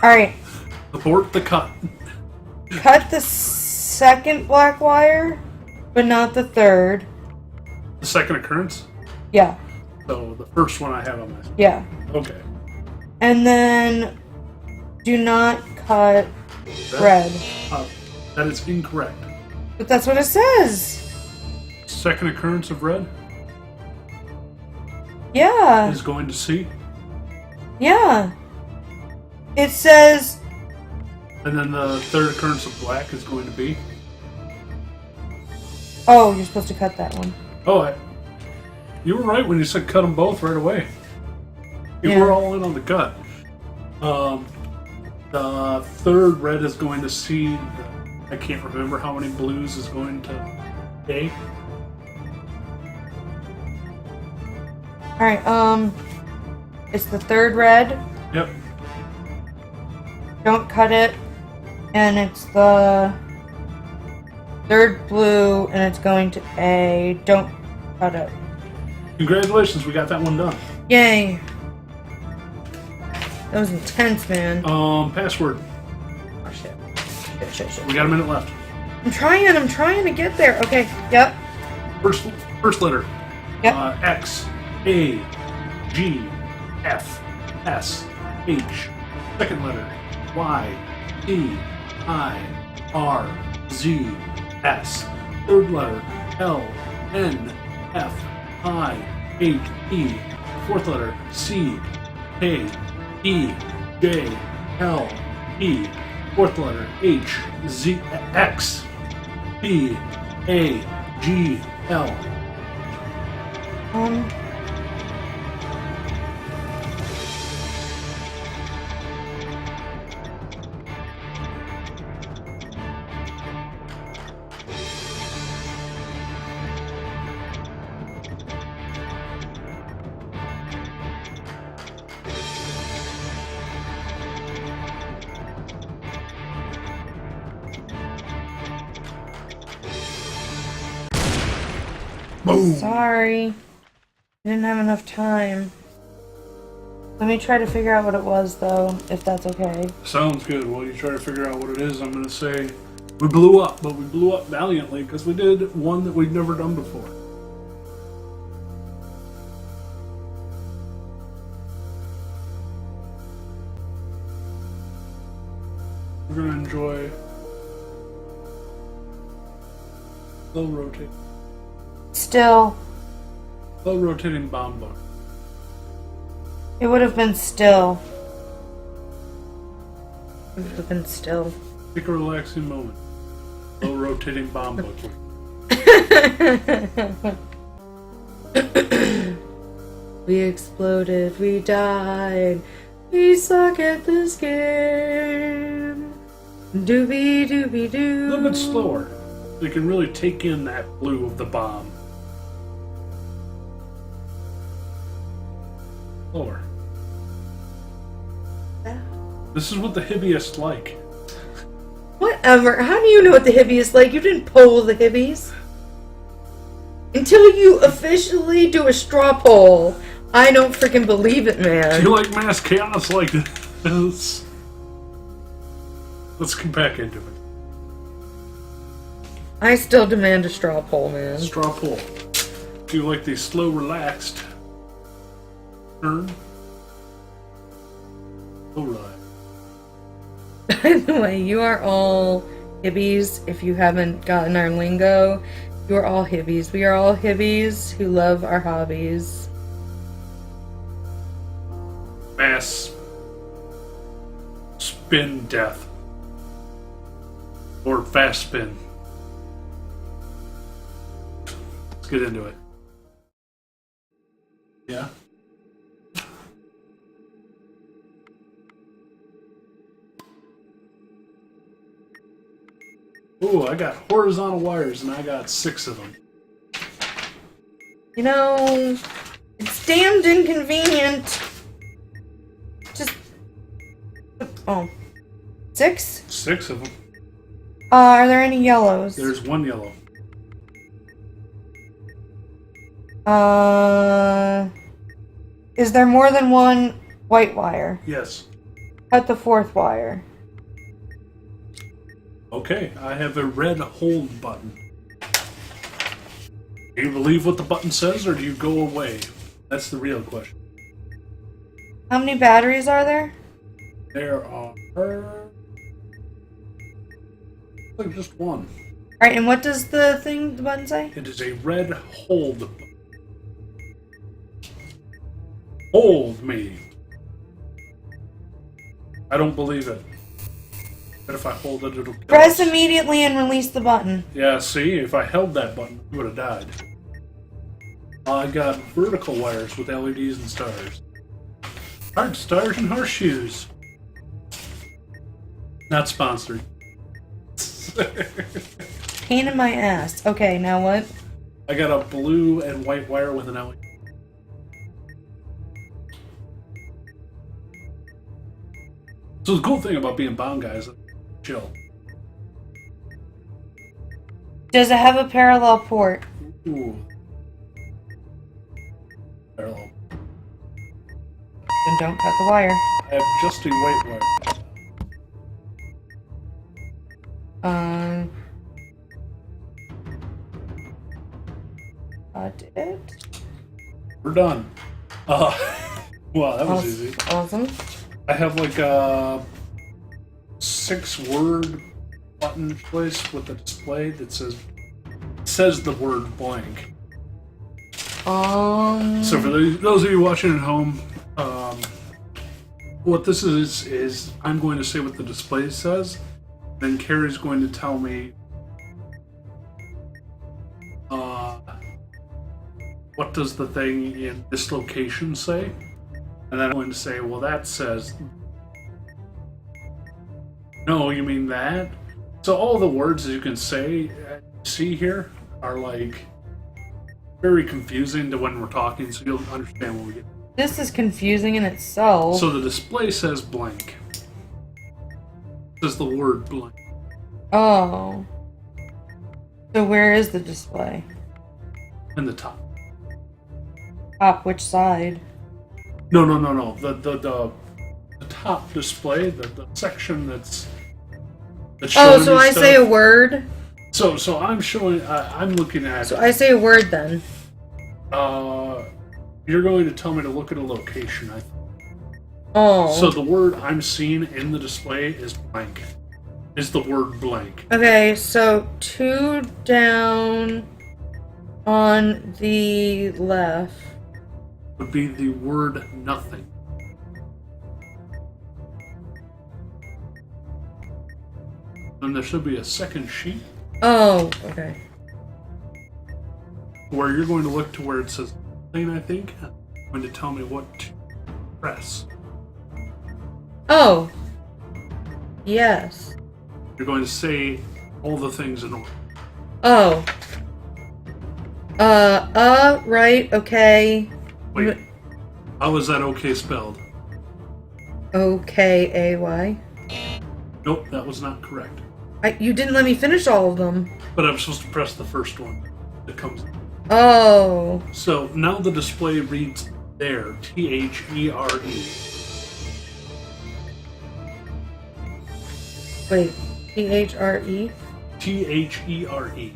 Alright. Abort the cut. Cut the second black wire, but not the third. The second occurrence. Yeah. So the first one I have on my. Yeah. Okay. And then do not cut red. That is incorrect. But that's what it says. Second occurrence of red Yeah. is going to C. Yeah. It says... And then the third occurrence of black is going to be. Oh, you're supposed to cut that one. Oh, you were right when you said cut them both right away. You Yeah. were all in on the cut. The third red is going to C. I can't remember how many blues is going to A. Alright, it's the third red. Yep. Don't cut it. And it's the third blue, and it's going to A. Don't cut it. Congratulations, we got that one done. Yay. That was intense, man. Password. Oh, shit. Shit. We got a minute left. I'm trying to get there. Okay, yep. First letter. Yep. X, A, G, F, S, H. Second letter. Y, E, I, R, Z, S. third letter L, N, F, I, H, E. Fourth letter C, K, E, J, L, E. Fourth letter H, Z, X, P, A, G, L. Boom. Sorry. I didn't have enough time. Let me try to figure out what it was, though, if that's okay. Sounds good. While you try to figure out what it is, I'm going to say we blew up, but we blew up valiantly because we did one that we'd never done before. We're going to enjoy slow rotating bomb bar. It would have been still. It would have been still. Take a relaxing moment. Slow rotating bomb book. We exploded, we died, we suck at this game. Doobie doobie doo. A little bit slower. So you can really take in that blue of the bomb. Slower. This is what the Hibbyist like. Whatever. How do you know what the Hibby is like? You didn't poll the Hibbies. Until you officially do a straw poll, I don't freaking believe it, man. Do you like mass chaos like this? Let's get back into it. I still demand a straw poll, man. Straw poll. Do you like the slow, relaxed turn? Alright. By the way, you are all Hibbies. If you haven't gotten our lingo, you are all Hibbies. We are all Hibbies who love our hobbies. Mass spin death. Or fast spin. Let's get into it. Yeah? Ooh, I got horizontal wires and I got 6 of them. You know, it's damned inconvenient. Just... Oh. 6? 6 of them. Are there any yellows? There's 1 yellow. Is there more than one white wire? Yes. Cut the 4th wire. Okay, I have a red hold button. Do you believe what the button says, or do you go away? That's the real question. How many batteries are there? There are... like just 1. Alright, and what does the button say? It is a red hold button. Hold me. I don't believe it. But if I hold it, it'll kill Press us. immediately and release the button. Yeah, see, if I held that button, we would have died. I got vertical wires with LEDs and stars. Heart stars and horseshoes. Not sponsored. Pain in my ass. Okay, now what? I got a blue and white wire with an LED. So the cool thing about being bound, guys, is chill. Does it have a parallel port? Ooh. Parallel. Then don't cut the wire. I have just a white wire. Got it. We're done. Wow, that was easy. Awesome. I have like a 6-word button choice with a display that says says the word blank. So for those of you watching at home, what this is I'm going to say what the display says, then Carrie's going to tell me what does the thing in this location say, and then I'm going to say, well, that says, no, you mean that? So all the words that you can see here are like very confusing to when we're talking, so you'll understand what we get. This is confusing in itself. So the display says blank. It says the word blank. Oh. So where is the display? In the top. Top which side? No. The top display, the section that's showing so I stuff. say a word? So I'm showing, I'm looking at... So I say a word then. You're going to tell me to look at a location, I think. Oh. So the word I'm seeing in the display is blank. Is the word blank. Okay, so 2 down on the left would be the word nothing. And there should be a second sheet. Oh, okay. Where you're going to look to where it says nothing, I think. And you're going to tell me what to press. Oh. Yes. You're going to say all the things in order. Oh. Right, okay. Wait. How is that okay spelled? O-K-A-Y. Nope, that was not correct. You didn't let me finish all of them. But I'm supposed to press the first one that comes. Oh. So now the display reads there, T-H-E-R-E. Wait, T-H-R-E? T-H-E-R-E.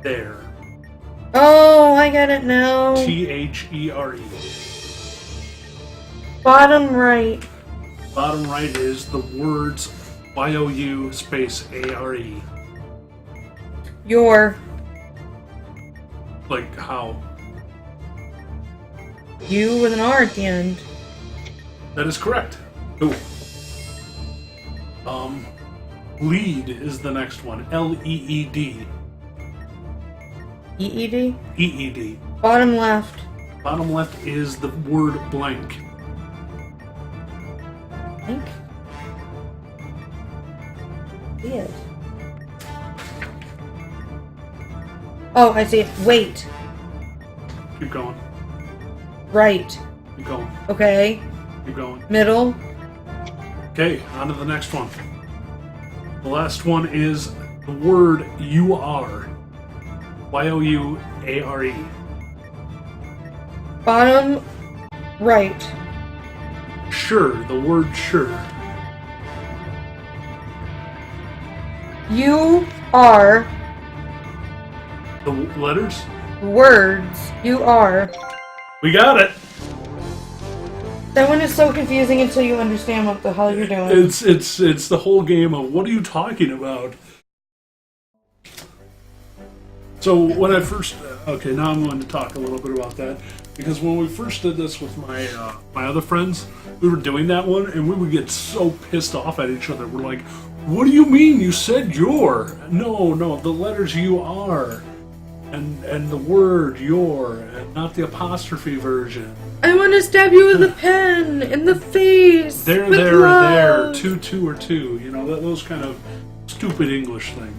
There. Oh, I get it now. T-H-E-R-E. Bottom right. Bottom right is the words Y-O-U space A-R-E. Your. Like how? You with an R at the end. That is correct. Ooh. Lead is the next one. L-E-E-D. E-E-D? E-E-D. Bottom left. Bottom left is the word blank. Blank? Yes. Oh, I see it. Wait. Keep going. Right. Keep going. Okay. Keep going. Middle. Okay, on to the next one. The last one is the word you are. Y-O-U-A-R-E. Bottom right. Sure, the word sure. You are The letters? words. You are. We got it! That one is so confusing until you understand what the hell you're doing. It's the whole game of what are you talking about? So when I first okay, now I'm going to talk a little bit about that because when we first did this with my my other friends, we were doing that one and we would get so pissed off at each other. We're like, "What do you mean? You said your? No, the letters you are, and the word your, and not the apostrophe version." I want to stab you with a pen in the face. There, with there, love. there. Two or two. You know those kind of stupid English things.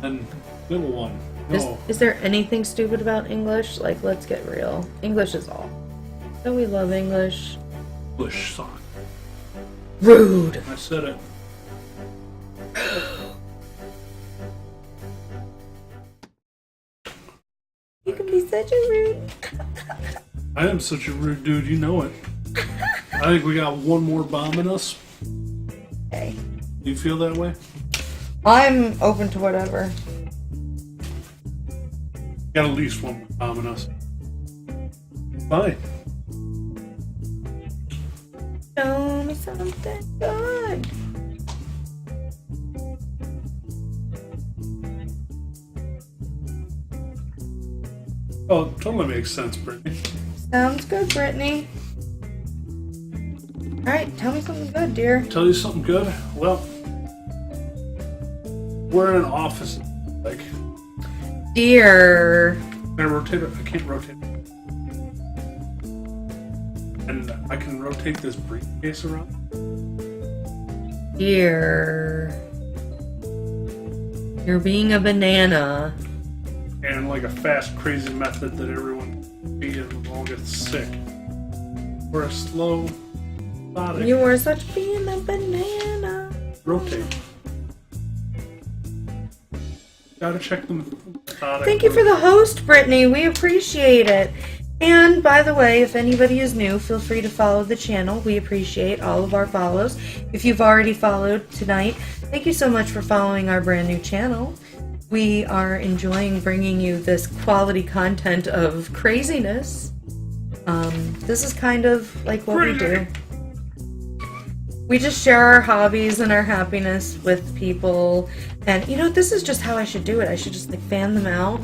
And middle one. No. Is there anything stupid about English? Like, let's get real. English is all. Don't we love English? English song. Rude. I said it. You can be such a rude. I am such a rude dude, you know it. I think we got one more bomb in us. Okay. Do you feel that way? I'm open to whatever. Got at least one more bomb in us. Fine. Show me something good. Oh, it totally makes sense, Brittany. Sounds good, Brittany. Alright, tell me something good, dear. Tell you something good? Well, we're in an office. Like, Dear. can I rotate it? I can't rotate it. And I can rotate this briefcase around. Dear. You're being a banana. And like a fast, crazy method that everyone can be and all get sick. Or a slow, methodic You are such being a banana. rotate. Gotta check them. Thank you for the host, Brittany. We appreciate it. And by the way, if anybody is new, feel free to follow the channel. We appreciate all of our follows. If you've already followed tonight, thank you so much for following our brand new channel. We are enjoying bringing you this quality content of craziness. This is kind of like what we do. We just share our hobbies and our happiness with people. And you know, this is just how I should do it. I should just like fan them out.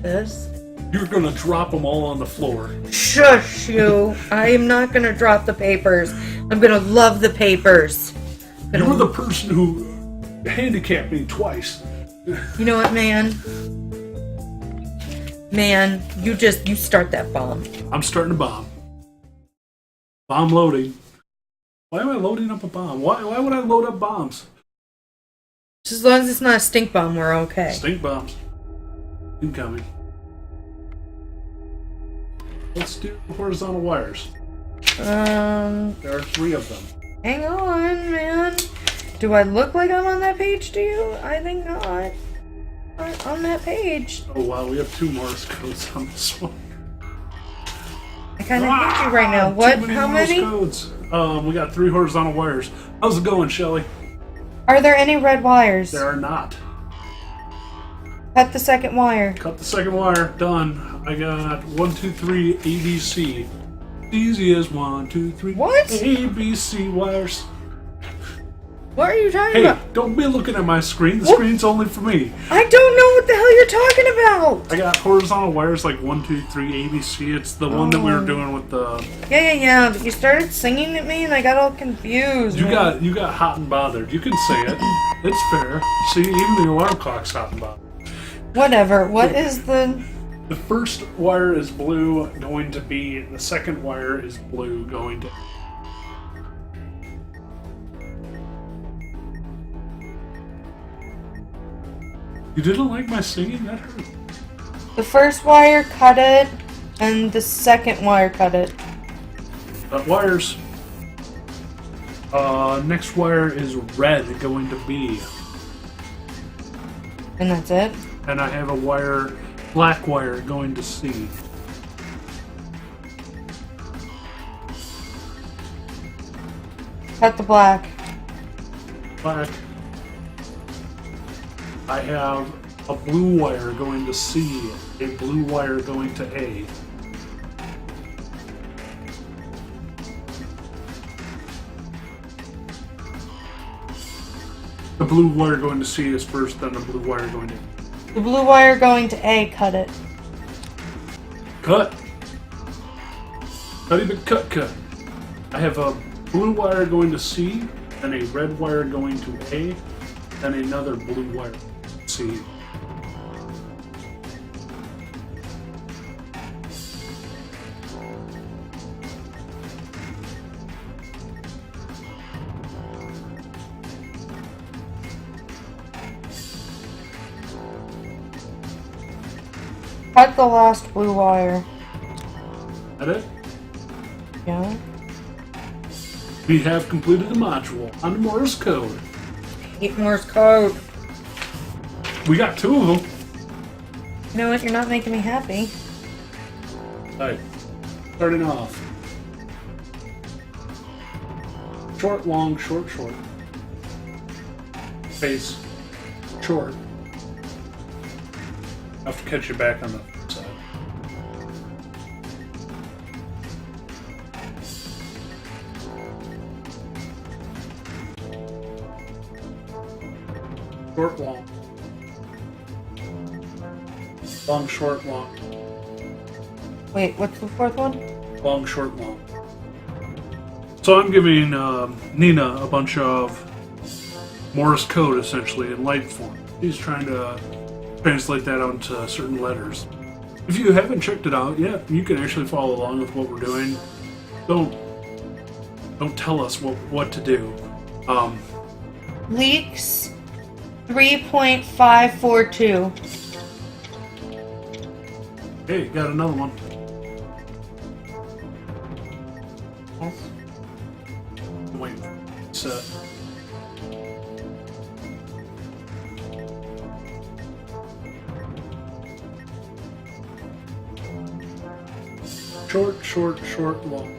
This. You're gonna drop them all on the floor. Shush you. I am not gonna drop the papers. I'm gonna love the papers. You were the person who handicapped me twice. You know what, man? Man, you start that bomb. I'm starting a bomb. Bomb loading. Why am I loading up a bomb? Why would I load up bombs? Just as long as it's not a stink bomb, we're okay. Stink bombs. Incoming. Let's do horizontal wires. There are 3 of them. Hang on, man. Do I look like I'm on that page to you? I think not. Not on that page. Oh wow, we have 2 Morse codes on this one. I kind of hate you right now. What? How Morse many? codes. We got 3 horizontal wires. How's it going, Shelly? Are there any red wires? There are not. Cut the second wire. Cut the second wire. Done. I got 1, 2, 3 ABC. Easy as 1, 2, 3. What? ABC wires. What are you talking Hey, about? don't be looking at my screen. The What? screen's only for me. I don't know what the hell you're talking about. I got horizontal wires like 1, 2, 3 ABC. It's the one that we were doing with the. Yeah. But you started singing at me, and I got all confused. You man. got hot and bothered. You can say it. It's fair. See, even the alarm clock's hot and bothered. Whatever. What is the? The first wire is blue, going to B. The second wire is blue, going to. You didn't like my singing? That hurt. The first wire cut it, and the second wire cut it. Wires. Next wire is red, going to B. And that's it? And I have a wire, black wire, going to C. Cut the black. Black. I have a blue wire going to C, a blue wire going to A. The blue wire going to C is first, then the blue wire going to A. The blue wire going to A, cut it. Cut! Not even cut. I have a blue wire going to C, then a red wire going to A, then another blue wire to C. Cut the last blue wire. That it? Yeah? We have completed the module on Morse code. Hate Morse code. We got 2 of them. You know what? You're not making me happy. Alright, starting off. Short, long, short, short. Face, short. I have to catch you back on the side. Short, long. Long, short, long. Wait, what's the fourth one? Long, short, long. So I'm giving Nina a bunch of Morse code, essentially, in light form. He's trying to translate that onto certain letters. If you haven't checked it out yet, you can actually follow along with what we're doing. Don't tell us what to do. Leaks 3.542. Hey, got another one. Wait, set. Short, short, short, long.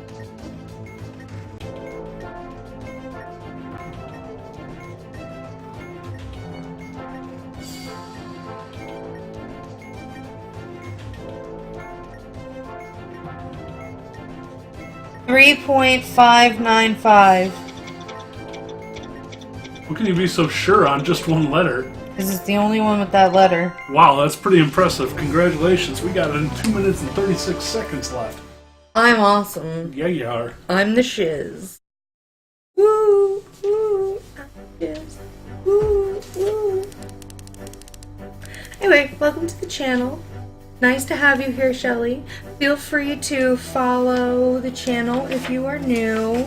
$3.595. What can you be so sure on just one letter? This is the only one with that letter. Wow, that's pretty impressive. Congratulations. We got it in 2 minutes and 36 seconds left. I'm awesome. Yeah, you are. I'm the shiz. Woo, woo, I'm the shiz. Woo, woo. Anyway, welcome to the channel. Nice to have you here, Shelly. Feel free to follow the channel if you are new.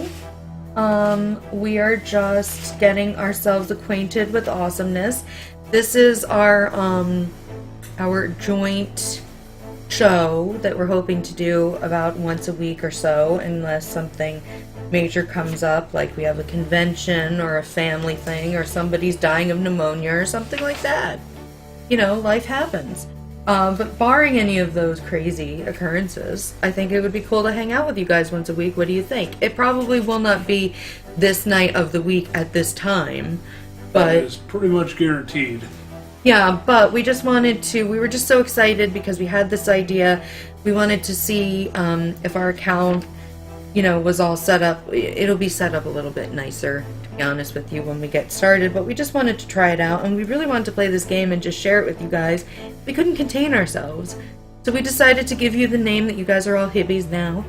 We are just getting ourselves acquainted with awesomeness. This is our joint show that we're hoping to do about once a week or so, unless something major comes up, like we have a convention or a family thing, or somebody's dying of pneumonia or something like that. You know, life happens. But barring any of those crazy occurrences, I think it would be cool to hang out with you guys once a week. What do you think? It probably will not be this night of the week at this time, but That is pretty much guaranteed. yeah, but we just wanted to, we were just so excited because we had this idea. We wanted to see if our account, you know, was all set up. It'll be set up a little bit nicer, to be honest with you, when we get started, but we just wanted to try it out, and we really wanted to play this game and just share it with you guys. We couldn't contain ourselves, so we decided to give you the name that you guys are all Hibbies now,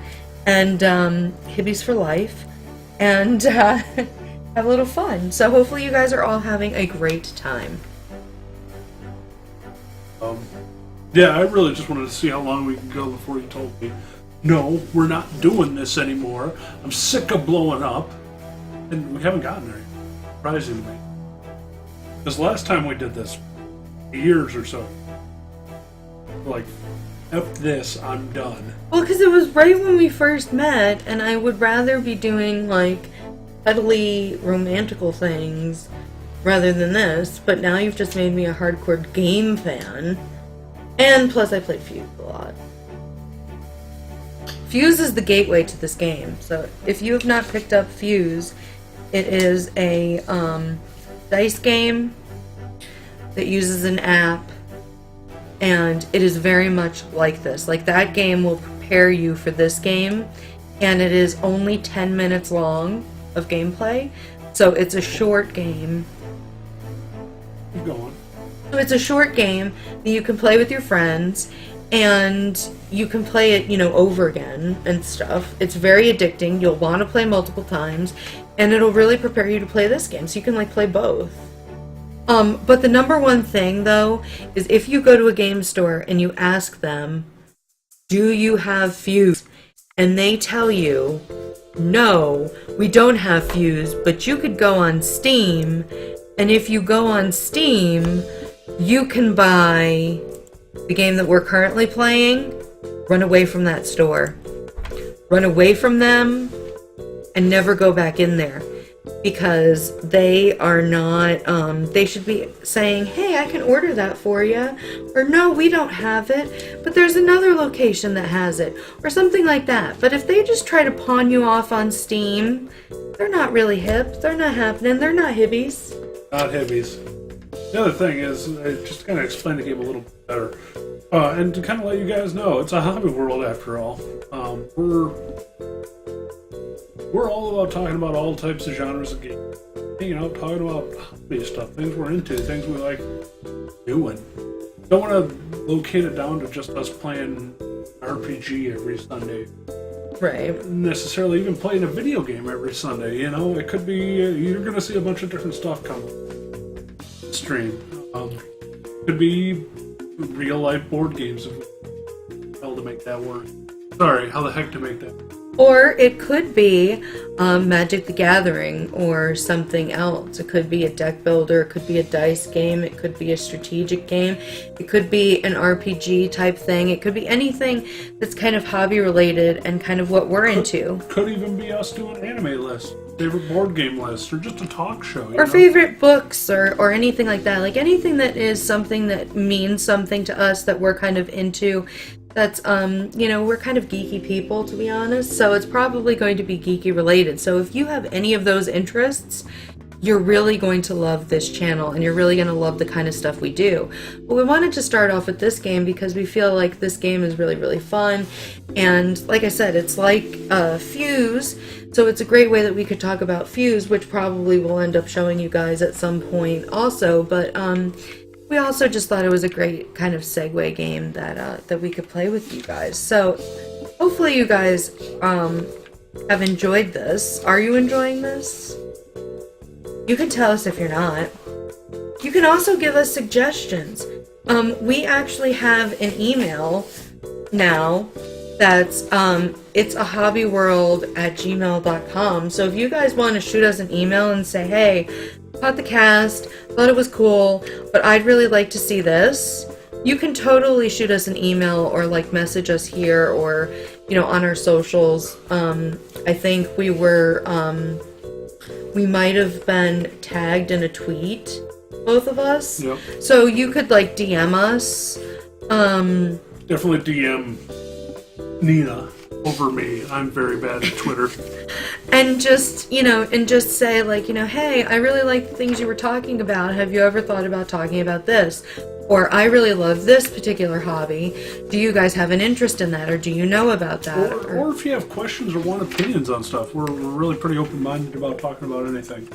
and Hibbies for life, and have a little fun. So hopefully you guys are all having a great time. Yeah, I really just wanted to see how long we could go before you told me, no, we're not doing this anymore. I'm sick of blowing up. And we haven't gotten there, surprisingly. Because last time we did this, years or so, we're like, F this, I'm done. Well, because it was right when we first met, and I would rather be doing, like, cuddly, romantical things rather than this, but now you've just made me a hardcore game fan. And plus I played Fuse a lot. Fuse is the gateway to this game, so if you have not picked up Fuse, it is a dice game that uses an app, and it is very much like this. Like, that game will prepare you for this game, and it is only 10 minutes long of gameplay, so it's a short game. Keep going. So it's a short game that you can play with your friends, and you can play it, you know, over again and stuff. It's very addicting. You'll want to play multiple times, and it'll really prepare you to play this game, so you can, like, play both. But the number one thing, though, is if you go to a game store and you ask them, do you have Fuse? And they tell you, no, we don't have Fuse, but you could go on Steam, and if you go on Steam, you can buy the game that we're currently playing. Run away from that store. Run away from them and never go back in there, because they are not, they should be saying, hey, I can order that for you, or no, we don't have it, but there's another location that has it, or something like that. But if they just try to pawn you off on Steam, they're not really hip, they're not happening, they're not Hibbies. Not Hibbies. The other thing is, just to kind of explain the game a little bit better, and to kind of let you guys know, it's a hobby world after all. We're all about talking about all types of genres of games. Hanging out, talking about hobby stuff, things we're into, things we like doing. Don't want to locate it down to just us playing our RPG every Sunday. Right. Necessarily even playing a video game every Sunday. You know, it could be you're going to see a bunch of different stuff come stream. Could be real life board games. How to make that work? Sorry, how the heck to make that work? Or it could be Magic the Gathering or something else. It could be a deck builder, it could be a dice game, it could be a strategic game, it could be an RPG type thing, it could be anything that's kind of hobby related and kind of what we're into. Could even be us doing anime lists, favorite board game lists, or just a talk show. Or favorite books or anything like that. Like anything that is something that means something to us that we're kind of into. That's, you know, we're kind of geeky people, to be honest, so it's probably going to be geeky related. So if you have any of those interests, you're really going to love this channel, and you're really going to love the kind of stuff we do. But we wanted to start off with this game because we feel like this game is really, really fun, and like I said, it's like Fuse, so it's a great way that we could talk about Fuse, which probably will end up showing you guys at some point also, but, we also just thought it was a great kind of segue game that we could play with you guys. So hopefully you guys have enjoyed this. Are you enjoying this? You can tell us if you're not. You can also give us suggestions. We actually have an email now that's it's a hobbyworld@gmail.com. So if you guys want to shoot us an email and say, hey, caught the cast, thought it was cool, but I'd really like to see this, you can totally shoot us an email or like message us here or, you know, on our socials. I think we might have been tagged in a tweet, both of us. Yep. So you could like DM us. Definitely DM Nina over me. I'm very bad at Twitter. And just, you know, and just say like, you know, hey, I really like the things you were talking about. Have you ever thought about talking about this? Or I really love this particular hobby. Do you guys have an interest in that? Or do you know about that? Or if you have questions or want opinions on stuff, we're really pretty open-minded about talking about anything.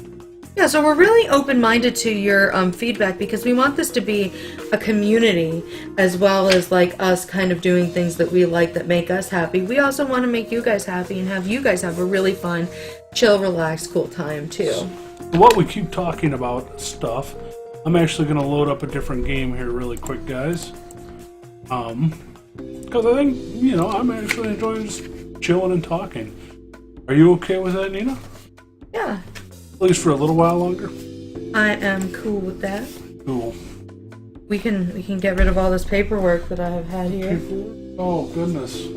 Yeah, so we're really open-minded to your feedback because we want this to be a community as well as like us kind of doing things that we like that make us happy. We also want to make you guys happy and have you guys have a really fun, chill, relaxed, cool time too. While we keep talking about stuff, I'm actually going to load up a different game here really quick, guys. Because I think, you know, I'm actually enjoying just chilling and talking. Are you okay with that, Nina? Yeah. At least for a little while longer? I am cool with that. Cool. We can get rid of all this paperwork that I have had here. Oh, goodness.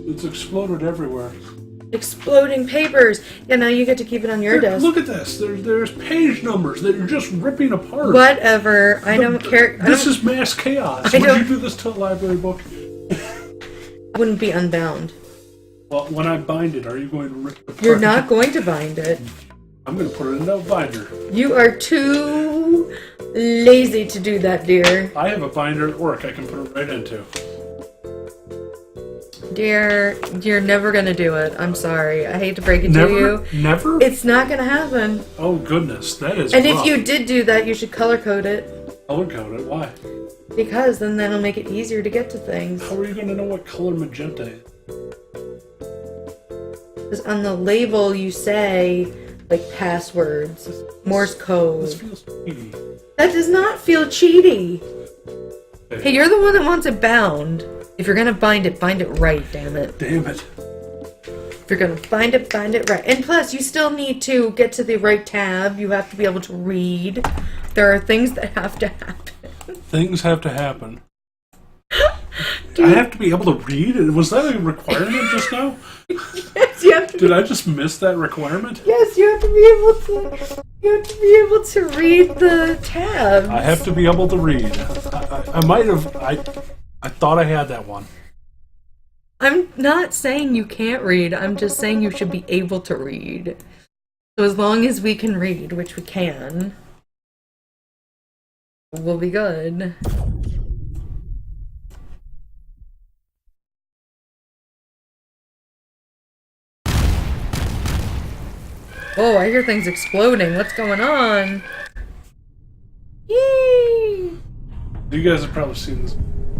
It's exploded everywhere. Exploding papers! Yeah, now you get to keep it on your desk. Look at this. There's page numbers that you're just ripping apart. Whatever. I don't care. This is mass chaos. Would you do this to a library book? I wouldn't be unbound. Well, when I bind it, are you going to rip it apart? You're not going to bind it. I'm going to put it in a binder. You are too lazy to do that, dear. I have a binder at work I can put it right into. Dear, you're never going to do it. I'm sorry. I hate to break it to you. Never? It's not going to happen. Oh, goodness. That is And rough. if you did do that, you should color code it. Color code it? Why? Because then that'll make it easier to get to things. How are you going to know what color magenta is? Because on the label you say, like, passwords, Morse code. This feels cheaty. That does not feel cheaty. Okay. Hey, you're the one that wants it bound. If you're gonna bind it right, damn it. Damn it. If you're gonna bind it right. And plus, you still need to get to the right tab. You have to be able to read. There are things that have to happen. Things have to happen. I have to be able to read? Was that a requirement just now? Yes, you have to. Did I just miss that requirement? Yes, you have to be able to. You have to be able to read the tabs. I have to be able to read. I might have. I thought I had that one. I'm not saying you can't read. I'm just saying you should be able to read. So as long as we can read, which we can, we'll be good. Oh, I hear things exploding. What's going on? Yee! You guys have probably seen this.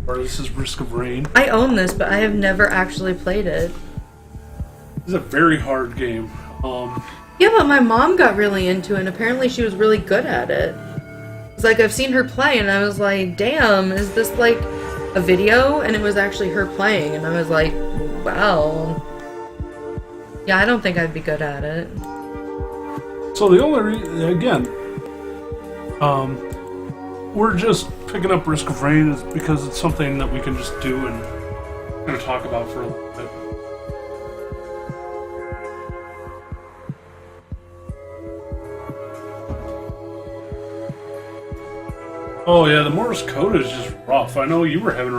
before. This is Risk of Rain. I own this, but I have never actually played it. It's a very hard game. Yeah, but my mom got really into it, and apparently she was really good at it. It's like, I've seen her play, and I was like, damn, is this like a video? And it was actually her playing, and I was like, wow. Yeah, I don't think I'd be good at it. So the only again, we're just picking up Risk of Rain is because it's something that we can just do and kind of talk about for a little bit. Oh yeah, the Morse code is just rough. I know you were having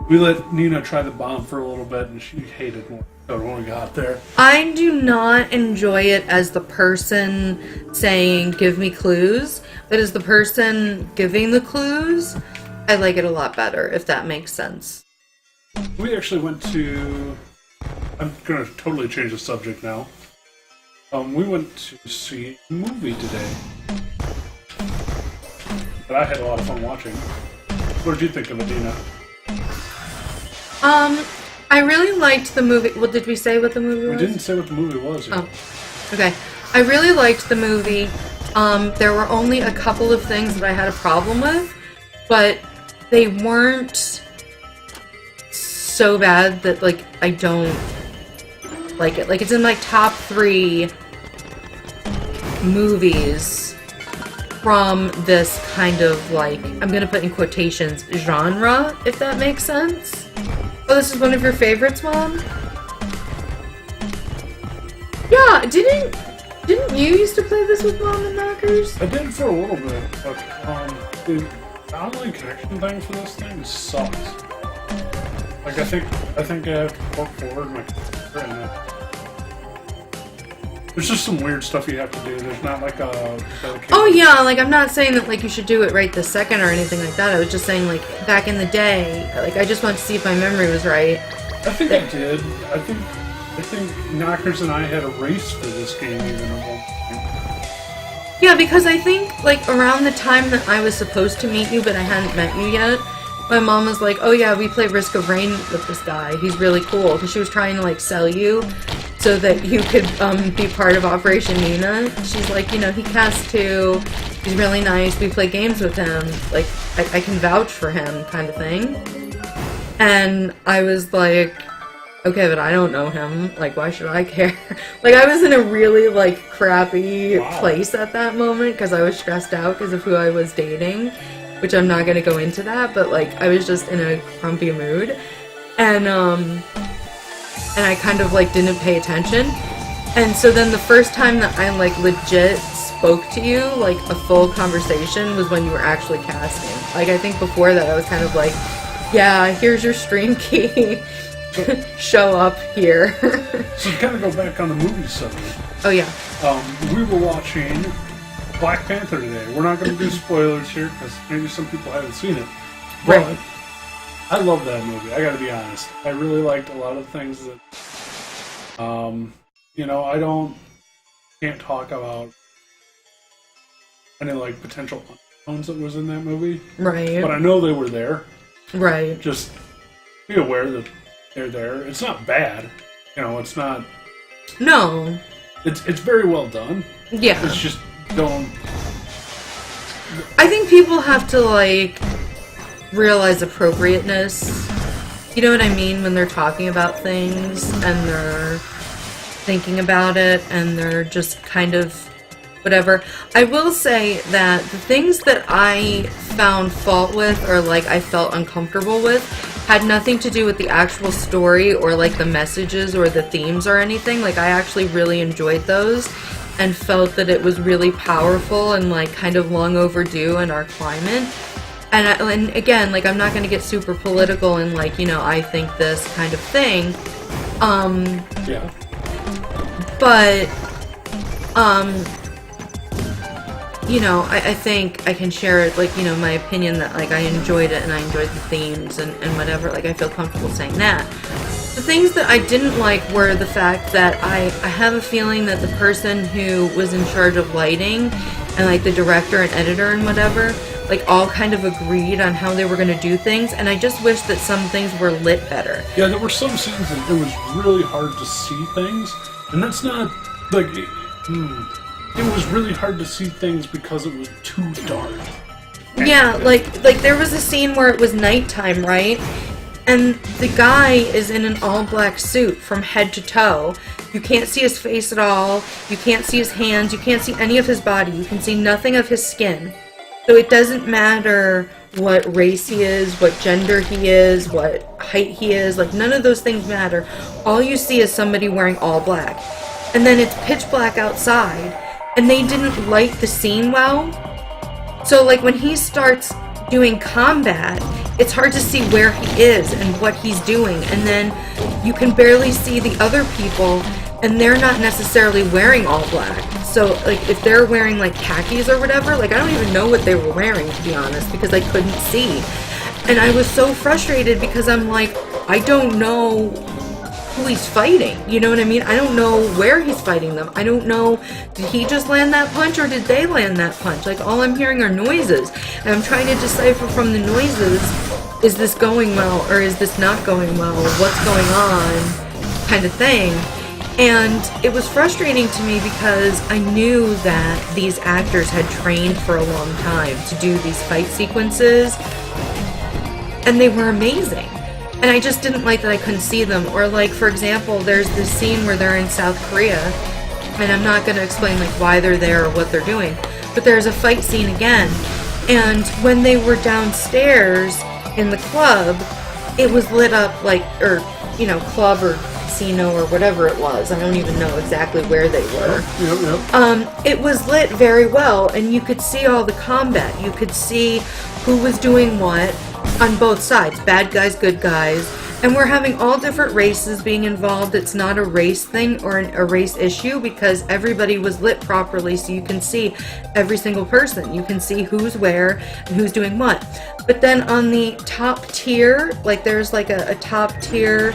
we let Nina try the bomb for a little bit and she hated Morse code when we got there. I do not enjoy it as the person saying, give me clues, but as the person giving the clues, I like it a lot better, if that makes sense. We actually went to... I'm going to totally change the subject now. We went to see a movie today that I had a lot of fun watching. What did you think of it, Dina? I really liked the movie. Well, did we say what the movie was? We didn't say what the movie was yet. Oh, okay. I really liked the movie. There were only a couple of things that I had a problem with, but they weren't so bad that, like, I don't like it. Like, it's in my top 3 movies from this kind of, like, I'm gonna put in quotations, genre, if that makes sense. Oh, this is one of your favorites, Mom? Yeah, didn't you used to play this with Mom and Knockers? I did for a little bit, but the online connection thing for this thing sucks. Like, I think I have to port forward my computer and there's just some weird stuff you have to do. There's not like a dedicated... Oh yeah, like, I'm not saying that, like, you should do it right this second or anything like that. I was just saying, like, back in the day, like, I just wanted to see if my memory was right. I think I did. I think Knockers and I had a race for this game even at one point. Yeah, because I think, like, around the time that I was supposed to meet you, but I hadn't met you yet, my mom was like, oh yeah, we play Risk of Rain with this guy. He's really cool. Because she was trying to, like, sell you so that you could be part of Operation Nina. She's like, you know, he casts too. He's really nice. We play games with him. Like, I can vouch for him, kind of thing. And I was like, okay, but I don't know him. Like, why should I care? Like, I was in a really, like, crappy place at that moment because I was stressed out because of who I was dating, which I'm not going to go into that, but, like, I was just in a grumpy mood. And I kind of, like, didn't pay attention. And so then the first time that I, like, legit spoke to you, like, a full conversation was when you were actually casting. Like, I think before that I was kind of like, yeah, here's your stream key. Show up here. So to kind of go back on the movie subject. Oh, yeah. We were watching Black Panther today. We're not going to do spoilers here because maybe some people haven't seen it. But Right. I love that movie. I got to be honest. I really liked a lot of things that, you know, can't talk about any, like, potential unknowns that was in that movie. Right. But I know they were there. Right. Just be aware that they're there. It's not bad. You know, it's not... No. It's very well done. Yeah. It's just don't... I think people have to, like, realize appropriateness. You know what I mean? When they're talking about things and they're thinking about it and they're just kind of whatever. I will say that the things that I found fault with or, like, I felt uncomfortable with had nothing to do with the actual story or, like, the messages or the themes or anything. Like, I actually really enjoyed those and felt that it was really powerful and, like, kind of long overdue in our climate. And again, like, I'm not going to get super political and, like, you know, I think this kind of thing. Yeah. But, you know, I think I can share it, like, you know, my opinion that, like, I enjoyed it and I enjoyed the themes and whatever. Like, I feel comfortable saying that. The things that I didn't like were the fact that I have a feeling that the person who was in charge of lighting and, like, the director and editor and whatever like all kind of agreed on how they were going to do things, and I just wish that some things were lit better. Yeah, there were some scenes that it was really hard to see things, and that's not like it was really hard to see things because it was too dark. Yeah, like there was a scene where it was nighttime, right? And the guy is in an all-black suit from head to toe. You can't see his face at all. You can't see his hands. You can't see any of his body. You can see nothing of his skin. So it doesn't matter what race he is, what gender he is, what height he is. Like, none of those things matter. All you see is somebody wearing all black. And then it's pitch black outside. And they didn't light the scene well. So, like, when he starts doing combat, it's hard to see where he is and what he's doing, and then you can barely see the other people, and they're not necessarily wearing all black. So, like, if they're wearing, like, khakis or whatever, like, I don't even know what they were wearing, to be honest, because I couldn't see. And I was so frustrated because I'm like, I don't know who he's fighting. You know what I mean? I don't know where he's fighting them. I don't know, did he just land that punch or did they land that punch? Like, all I'm hearing are noises. And I'm trying to decipher from the noises, is this going well or is this not going well? What's going on? Kind of thing. And it was frustrating to me because I knew that these actors had trained for a long time to do these fight sequences. And they were amazing. And I just didn't like that I couldn't see them. Or, like, for example, there's this scene where they're in South Korea, and I'm not going to explain, like, why they're there or what they're doing, but there's a fight scene again. And when they were downstairs in the club, it was lit up like, or, you know, club or casino or whatever it was. I don't even know exactly where they were. Yep. It was lit very well, and you could see all the combat. You could see who was doing what on both sides, bad guys, good guys, and we're having all different races being involved. It's not a race thing or a race issue because everybody was lit properly, so you can see every single person. You can see who's where and who's doing what. But then on the top tier, like there's like a top tier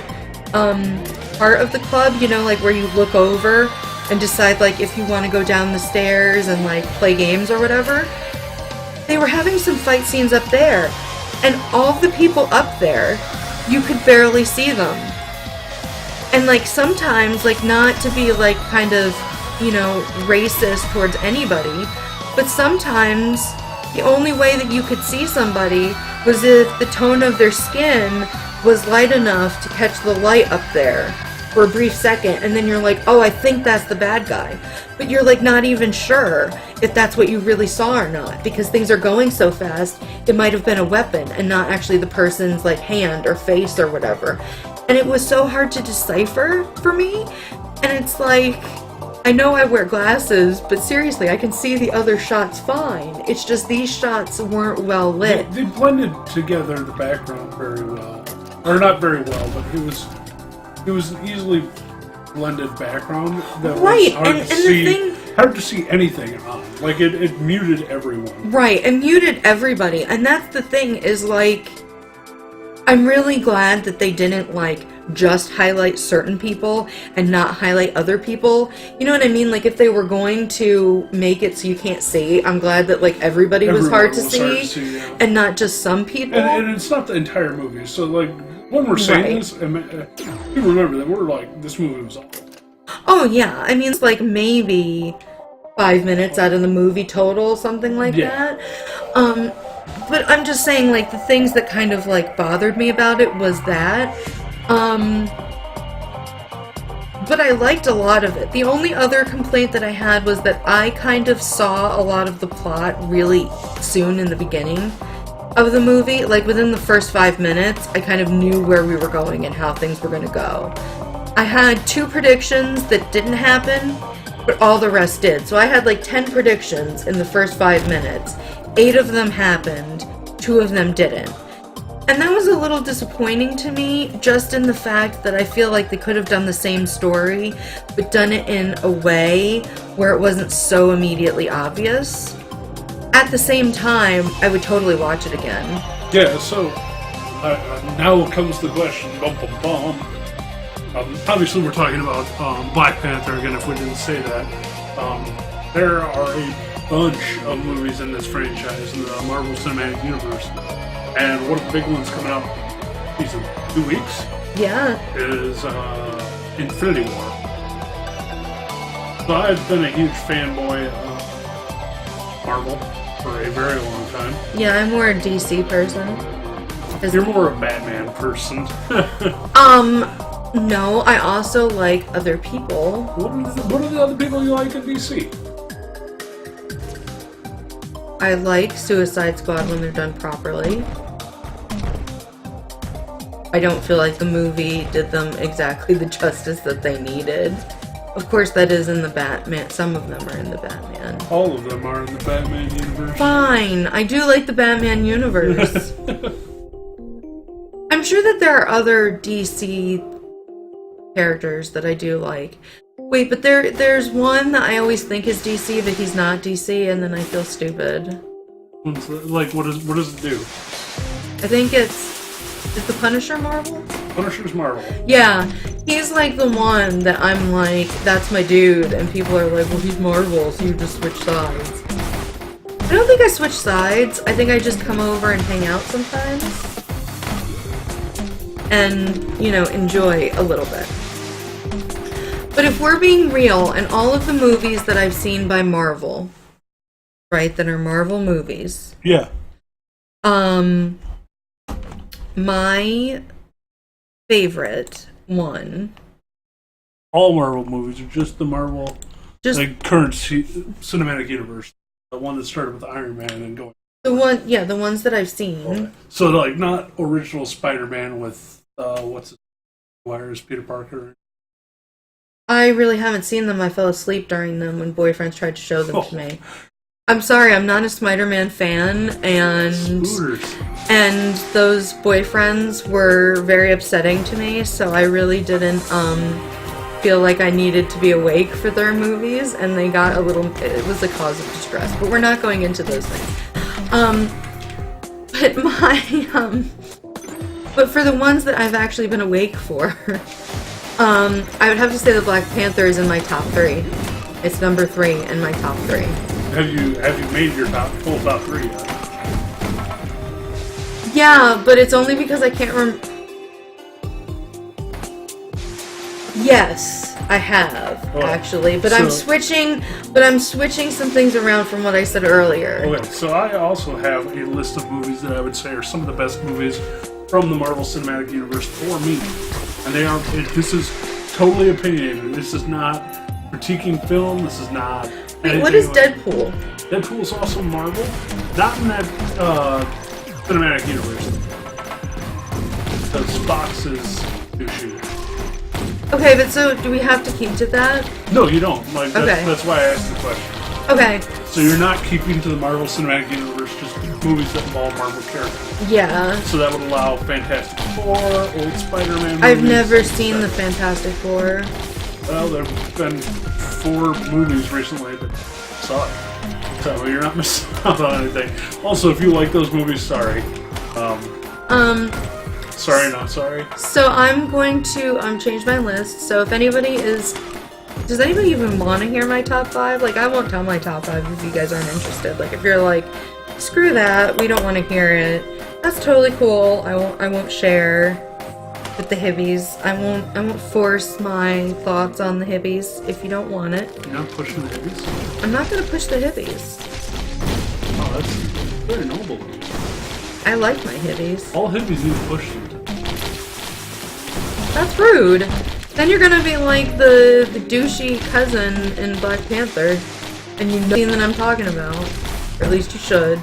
part of the club, you know, like where you look over and decide like if you want to go down the stairs and like play games or whatever. They were having some fight scenes up there. And all the people up there, you could barely see them. And, like, sometimes, like, not to be, like, kind of, you know, racist towards anybody, but sometimes the only way that you could see somebody was if the tone of their skin was light enough to catch the light up there for a brief second, and then you're like, oh, I think that's the bad guy. But you're, like, not even sure if that's what you really saw or not, because things are going so fast, it might have been a weapon and not actually the person's, like, hand or face or whatever. And it was so hard to decipher for me, and it's like, I know I wear glasses, but seriously, I can see the other shots fine. It's just these shots weren't well lit. They blended together the background very well. Or not very well, but it was an easily blended background that right, was hard to see anything on. Like, it muted everyone. Right, it muted everybody. And that's the thing, is like, I'm really glad that they didn't, like, just highlight certain people and not highlight other people. You know what I mean? Like, if they were going to make it so you can't see, I'm glad that, like, everybody was hard to see, yeah. And not just some people. And it's not the entire movie, so, like, when we're saying this, you remember that we're like, this movie was awful. Oh, yeah. I mean, it's like maybe 5 minutes out of the movie total, something like that. But I'm just saying, like, the things that kind of, like, bothered me about it was that. But I liked a lot of it. The only other complaint that I had was that I kind of saw a lot of the plot really soon in the beginning of the movie. Like, within the first 5 minutes, I kind of knew where we were going and how things were going to go. I had 2 predictions that didn't happen, but all the rest did. So I had like 10 predictions in the first 5 minutes. 8 of them happened, 2 of them didn't. And that was a little disappointing to me, just in the fact that I feel like they could have done the same story, but done it in a way where it wasn't so immediately obvious. At the same time, I would totally watch it again. Yeah, so now comes the question. Bum, bum, bum. Obviously, we're talking about Black Panther again, if we didn't say that. There are a bunch of movies in this franchise in the Marvel Cinematic Universe. And one of the big ones coming out in 2 weeks Yeah. is Infinity War. So I've been a huge fanboy of Marvel for a very long time. Yeah, I'm more a DC person. You're more a Batman person. No, I also like other people. What are the other people you like in DC? I like Suicide Squad when they're done properly. I don't feel like the movie did them exactly the justice that they needed. Of course, that is in the Batman. Some of them are in the Batman. All of them are in the Batman universe. Fine. I do like the Batman universe. I'm sure that there are other DC characters that I do like. Wait, but there's one that I always think is DC, but he's not DC, and then I feel stupid. Like, what does it do? I think is the Punisher Marvel? Punisher's Marvel. Yeah, he's like the one that I'm like, that's my dude, and people are like, well, he's Marvel, so you just switch sides. I don't think I switch sides. I think I just come over and hang out sometimes. And, enjoy a little bit. But if we're being real, and all of the movies that I've seen by Marvel, right, that are Marvel movies. Yeah. My favorite one. All Marvel movies are just the Marvel, current cinematic universe. The one that started with Iron Man and going. The ones that I've seen. Okay. So, like, not original Spider-Man with, Peter Parker. I really haven't seen them. I fell asleep during them when boyfriends tried to show them to me. I'm sorry, I'm not a Spider-Man fan, and those boyfriends were very upsetting to me, so I really didn't feel like I needed to be awake for their movies, and they got it was a cause of distress, but we're not going into those things. But for the ones that I've actually been awake for, I would have to say the Black Panther is in my top 3. It's number 3 in my top 3. Have you made your full top 3 yet? Yeah, but it's only because I can't remember. Yes, I have actually, but I'm switching some things around from what I said earlier. Okay, so I also have a list of movies that I would say are some of the best movies from the Marvel Cinematic Universe for me, and they are. This is totally opinionated. This is not critiquing film. This is not. Wait, what is Deadpool? Deadpool is also Marvel, not in that cinematic universe. Because Fox is douchey. Okay, but so do we have to keep to that? No, you don't. Like okay. That's why I asked the question. Okay. So you're not keeping to the Marvel Cinematic Universe, just movies that involve Marvel characters. Yeah. So that would allow Fantastic Four, old Spider-Man movies. I've never seen the Fantastic Four. Well, there have been 4 movies recently that suck. So you're not missing out on anything. Also, if you like those movies, sorry. Sorry, not sorry. So I'm going to change my list. So if anybody does anybody even want to hear my top 5? Like, I won't tell my top 5 if you guys aren't interested. Like, if you're like, screw that, we don't want to hear it. That's totally cool. I won't share with the Hibbies. I won't force my thoughts on the Hibbies if you don't want it. You're not pushing the Hibbies? I'm not gonna push the Hibbies. Oh, that's very noble. I like my Hibbies. All Hibbies need pushed. That's rude. Then you're gonna be like the douchey cousin in Black Panther, and you know that I'm talking about. Or at least you should.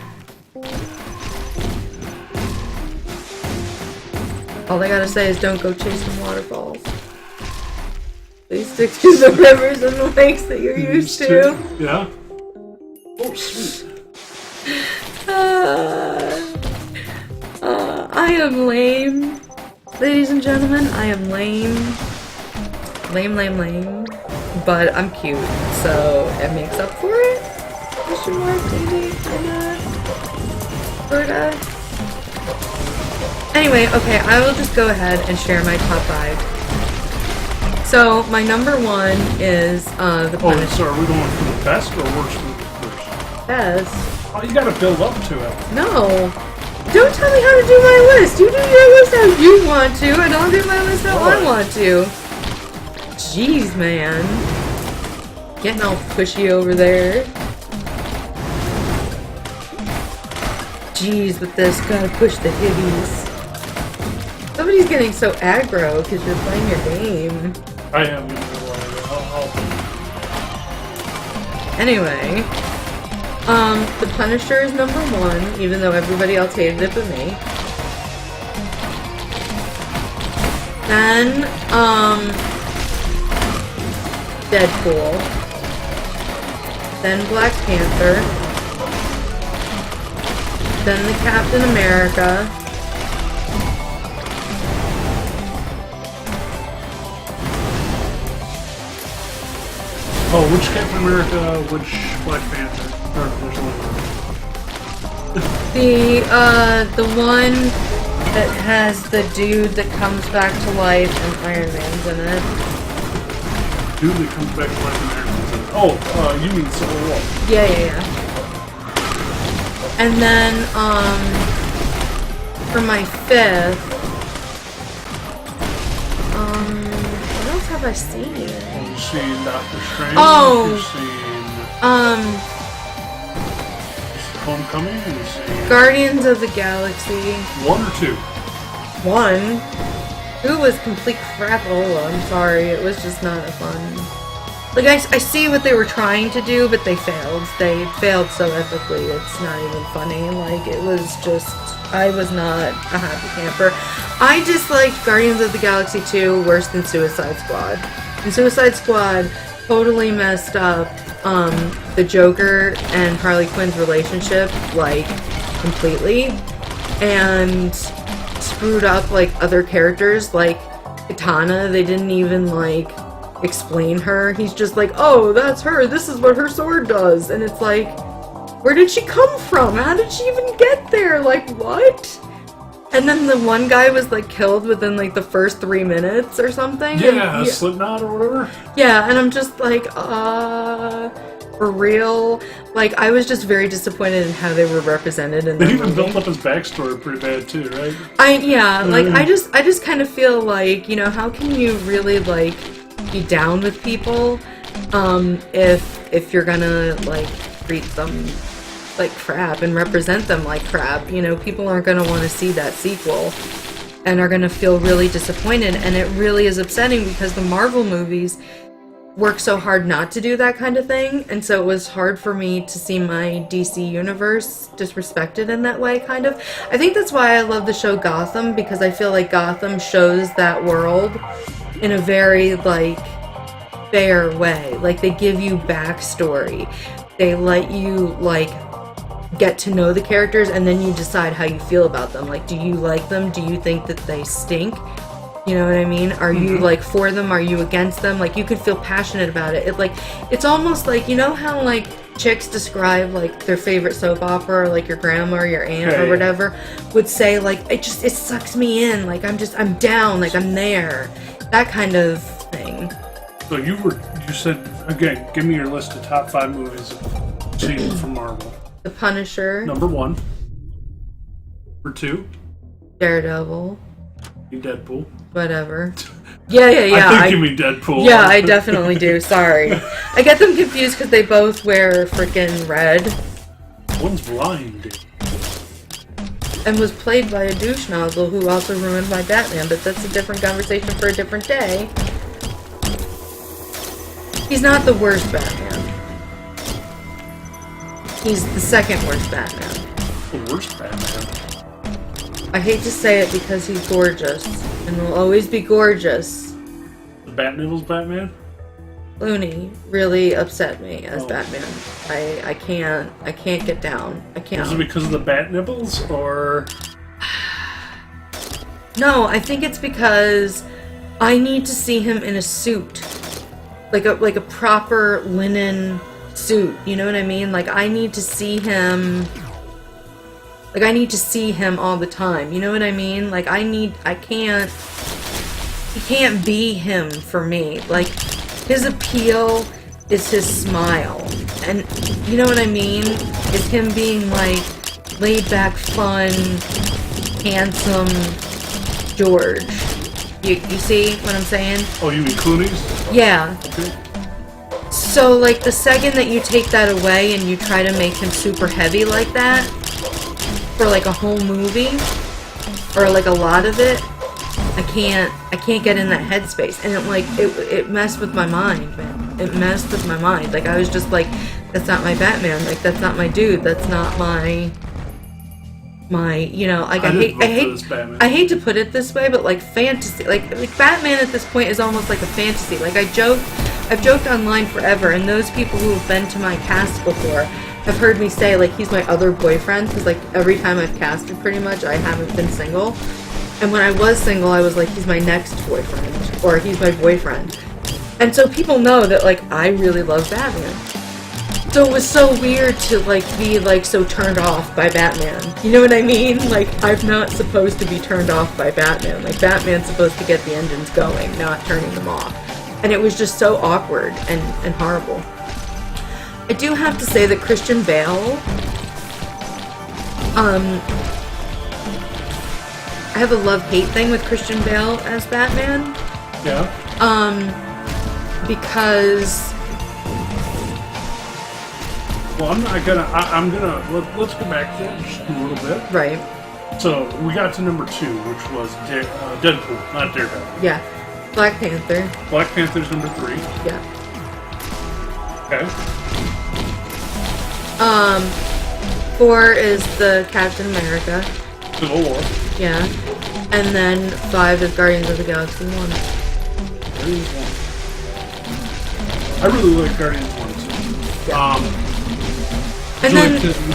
All I gotta say is don't go chasing waterfalls. Please stick to the rivers and the lakes that you're used to. Yeah? Oh, sweet. I am lame. Ladies and gentlemen, I am lame. Lame. But I'm cute, so it makes up for it. Question mark, maybe, sorta. Anyway, okay, I will just go ahead and share my top 5. So, my number 1 is the Punisher. So are we going from the best or worst movie first? best. Oh, you gotta build up to it. No. Don't tell me how to do my list. You do your list how you want to, and I'll do my list how I want to. Jeez, man. Getting all pushy over there. Jeez, with this, gotta push the Hibbies. Somebody's getting so aggro because you're playing your game. I am. Anyway, the Punisher is number 1, even though everybody else hated it but me. Then, Deadpool. Then Black Panther. Then the Captain America. Oh, which Captain America, which Black Panther? Or which one? The one that has the dude that comes back to life and Iron Man's in it. Dude that comes back to life and Iron Man's in it. Oh, you mean Civil War. Yeah. And then, for my 5th, what else have I seen? You've seen Doctor Strange. Oh! You've seen Homecoming. You've seen Guardians of the Galaxy. 1 or 2? 1. 2 was complete crapola. I'm sorry. It was just not fun. Like, I see what they were trying to do, but they failed. They failed so epically, it's not even funny. Like, it was just... I was not a happy camper. I disliked Guardians of the Galaxy 2 worse than Suicide Squad. And Suicide Squad totally messed up the Joker and Harley Quinn's relationship, like, completely. And screwed up, like, other characters, like Katana. They didn't even, like... explain her. He's just like, oh, that's her, this is what her sword does, and it's like, where did she come from? How did she even get there? Like, what? And then the one guy was like killed within like the first 3 minutes or something. Yeah, Slipknot or whatever. Yeah, and I'm just like, for real? Like, I was just very disappointed in how they were represented in the They even movie. built up his backstory pretty bad too, right? I just kind of feel like, you know, how can you really like be down with people if you're gonna like treat them like crap and represent them like crap. You know, people aren't gonna want to see that sequel and are gonna feel really disappointed, and it really is upsetting because the Marvel movies work so hard not to do that kind of thing, and so it was hard for me to see my DC universe disrespected in that way, kind of. I think that's why I love the show Gotham, because I feel like Gotham shows that world in a very, like, fair way. Like, they give you backstory. They let you, like, get to know the characters, and then you decide how you feel about them. Like, do you like them? Do you think that they stink? You know what I mean? Are you, like, for them? Are you against them? Like, you could feel passionate about it. It's almost like, you know how, like, chicks describe, like, their favorite soap opera, or, like, your grandma or your aunt or whatever, would say, like, it sucks me in. Like, I'm down. Like, I'm there. That kind of thing. So you said, again, give me your list of top 5 movies you've seen from Marvel. The Punisher. Number 1. Number 2. Daredevil. Deadpool. Whatever. Yeah. I think you mean Deadpool. Yeah, I definitely do. Sorry. I get them confused because they both wear freaking red. One's blind. And was played by a douche nozzle who also ruined my Batman, but that's a different conversation for a different day. He's not the worst Batman. He's the second worst Batman. The worst Batman? I hate to say it because he's gorgeous, and will always be gorgeous. The Bat-Nipples Batman? Clooney really upset me as Batman. I can't get down. I can't. Is it because of the Bat-Nipples, or...? No, I think it's because I need to see him in a suit. Like a proper linen suit, you know what I mean? Like, I need to see him... Like, I need to see him all the time, you know what I mean? Like, he can't be him for me. Like, his appeal is his smile. and you know what I mean? Is him being like laid back, fun, handsome George. You see what I'm saying? Oh, you mean Clooney's? Yeah. Okay. So, like, the second that you take that away and you try to make him super heavy like that, for, like, a whole movie, or, like, a lot of it, I can't get in that headspace. And, it messed with my mind, man. It messed with my mind. Like, I was just like, that's not my Batman. Like, that's not my dude. That's not my, you know, like, I hate to put it this way, but, like, fantasy, like Batman at this point is almost like a fantasy. Like, I've joked online forever, and those people who have been to my cast before have heard me say, like, he's my other boyfriend, because, like, every time I've casted, pretty much, I haven't been single. And when I was single, I was like, he's my next boyfriend, or he's my boyfriend. And so people know that, like, I really love Batman. So it was so weird to, like, be, like, so turned off by Batman. You know what I mean? Like, I'm not supposed to be turned off by Batman. Like, Batman's supposed to get the engines going, not turning them off. And it was just so awkward and horrible. I do have to say that Christian Bale, I have a love-hate thing with Christian Bale as Batman. Yeah. Because... Well, let's go back there just a little bit. Right. So, we got to number 2, which was Deadpool, not Daredevil. Yeah. Black Panther. Black Panther's number 3. Yeah. Okay. 4 is the Captain America. Civil War. Yeah. And then 5 is Guardians of the Galaxy 1. Guardians 1. I really like Guardians 1 too. Yeah. Would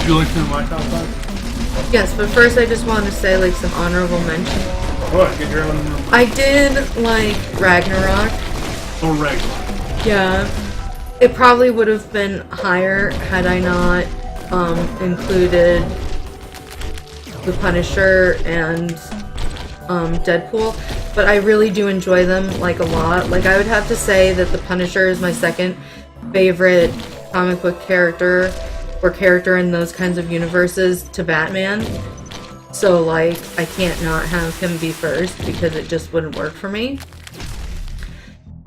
you like to know my top 5? Yes, but first I just want to say, like, some honorable mention. What? Get your own number. I did like Ragnarok. Oh, Ragnarok. Yeah. It probably would have been higher had I not included The Punisher and Deadpool. But I really do enjoy them, like, a lot. Like, I would have to say that The Punisher is my second favorite comic book character or character in those kinds of universes to Batman. So, like, I can't not have him be first because it just wouldn't work for me.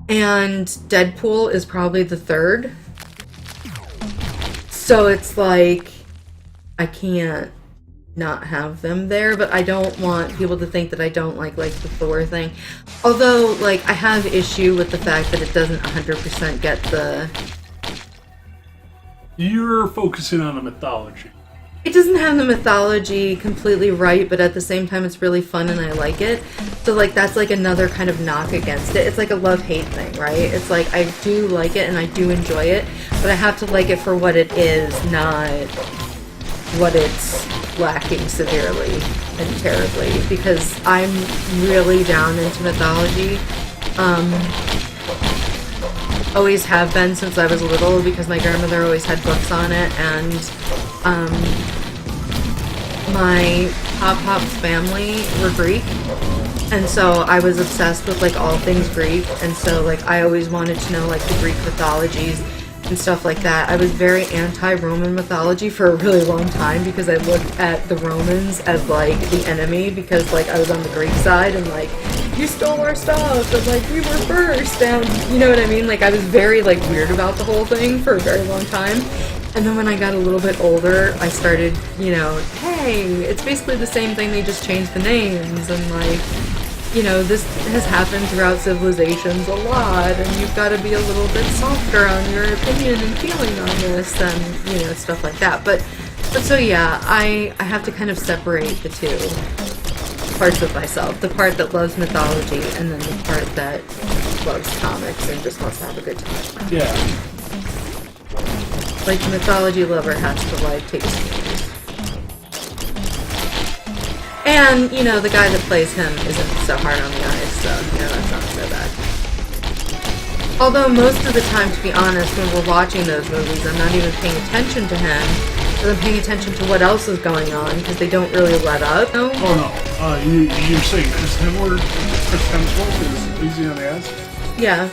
And Deadpool is probably the third. So it's like, I can't not have them there, but I don't want people to think that I don't like the Thor thing. Although, like, I have issue with the fact that it doesn't 100% get the... You're focusing on the mythology. It doesn't have the mythology completely right, but at the same time it's really fun and I like it. So, like, that's like another kind of knock against it. It's like a love-hate thing, right? It's like, I do like it and I do enjoy it, but I have to like it for what it is, not what it's lacking severely and terribly, because I'm really down into mythology. Always have been since I was little, because my grandmother always had books on it, and my Pop-Pop's family were Greek, and so I was obsessed with, like, all things Greek, and so, like, I always wanted to know, like, the Greek mythologies and stuff like that. I was very anti-Roman mythology for a really long time, because I looked at the Romans as, like, the enemy, because, like, I was on the Greek side, and, like, you stole our stuff, and, like, we were first, and, you know what I mean? Like, I was very, like, weird about the whole thing for a very long time. And then when I got a little bit older, I started, you know, hey, it's basically the same thing, they just changed the names, and, like, you know, this has happened throughout civilizations a lot, and you've got to be a little bit softer on your opinion and feeling on this, and, you know, stuff like that. But so, yeah, I have to kind of separate the two parts of myself. The part that loves mythology, and then the part that loves comics and just wants to have a good time. Yeah. Like, the mythology lover has to, like, take a snooze. And, you know, the guy that plays him isn't so hard on the eyes, so, you know, that's not so bad. Although, most of the time, to be honest, when we're watching those movies, I'm not even paying attention to him, but I'm paying attention to what else is going on, because they don't really let up. No? Oh, no. You're saying Chris Hemsworth is easy on the eyes? Yeah.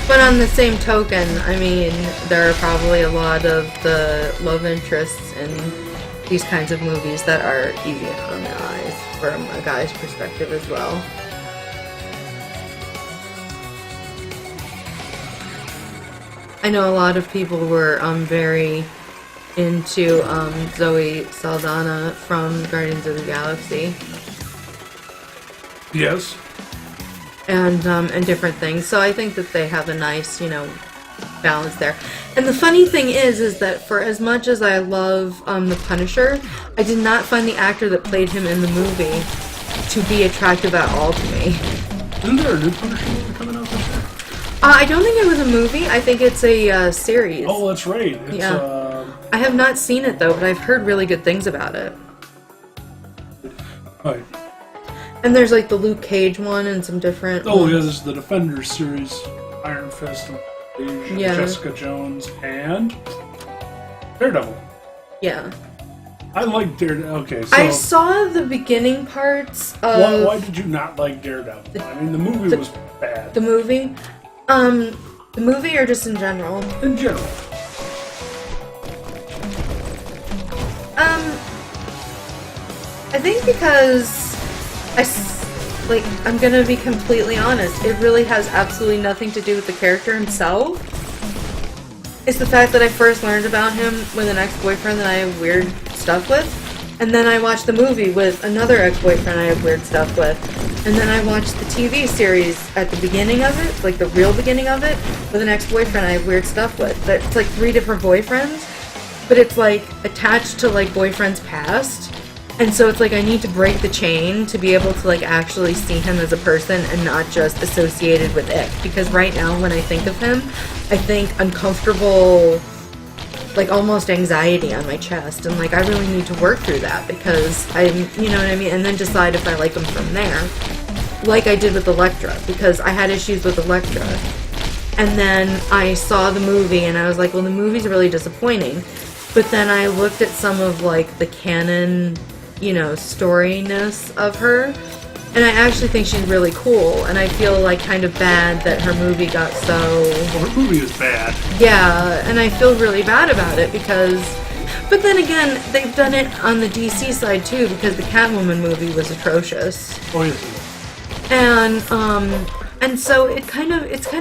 But on the same token, I mean, there are probably a lot of the love interests in these kinds of movies that are easy on the eyes from a guy's perspective as well. I know a lot of people were very into Zoe Saldana from Guardians of the Galaxy. Yes. And different things. So I think that they have a nice, balance there. And the funny thing is that for as much as I love the Punisher, I did not find the actor that played him in the movie to be attractive at all to me. Isn't there a new Punisher movie coming out this year? I don't think it was a movie. I think it's a series. Oh, that's right. It's, yeah. I have not seen it though, but I've heard really good things about it. Right. And there's like the Luke Cage one and some different... Oh, yeah, there's the Defenders series. Iron Fist, and yeah. Jessica Jones, and Daredevil. Yeah. I like Daredevil. Okay, so... I saw the beginning parts of... Why did you not like Daredevil? I mean, the movie was bad. The movie? The movie or just in general? In general. I think because... I'm gonna be completely honest, it really has absolutely nothing to do with the character himself. It's the fact that I first learned about him with an ex-boyfriend that I have weird stuff with, and then I watched the movie with another ex-boyfriend I have weird stuff with, and then I watched the TV series at the beginning of it, like the real beginning of it, with an ex-boyfriend I have weird stuff with. But it's like 3 different boyfriends, but it's like attached to like boyfriend's past. And so it's like I need to break the chain to be able to like actually see him as a person and not just associated with it. Because right now when I think of him, I think uncomfortable, like almost anxiety on my chest. And like I really need to work through that because you know what I mean? And then decide if I like him from there. Like I did with Elektra, because I had issues with Elektra. And then I saw the movie and I was like, well, the movie's really disappointing. But then I looked at some of like the canon, storyness of her, and I actually think she's really cool, and I feel like kind of bad that her movie got so... Well, her movie is bad. Yeah, and I feel really bad about it because... But then again, they've done it on the DC side too, because the Catwoman movie was atrocious. Oh, yes. And so it's kind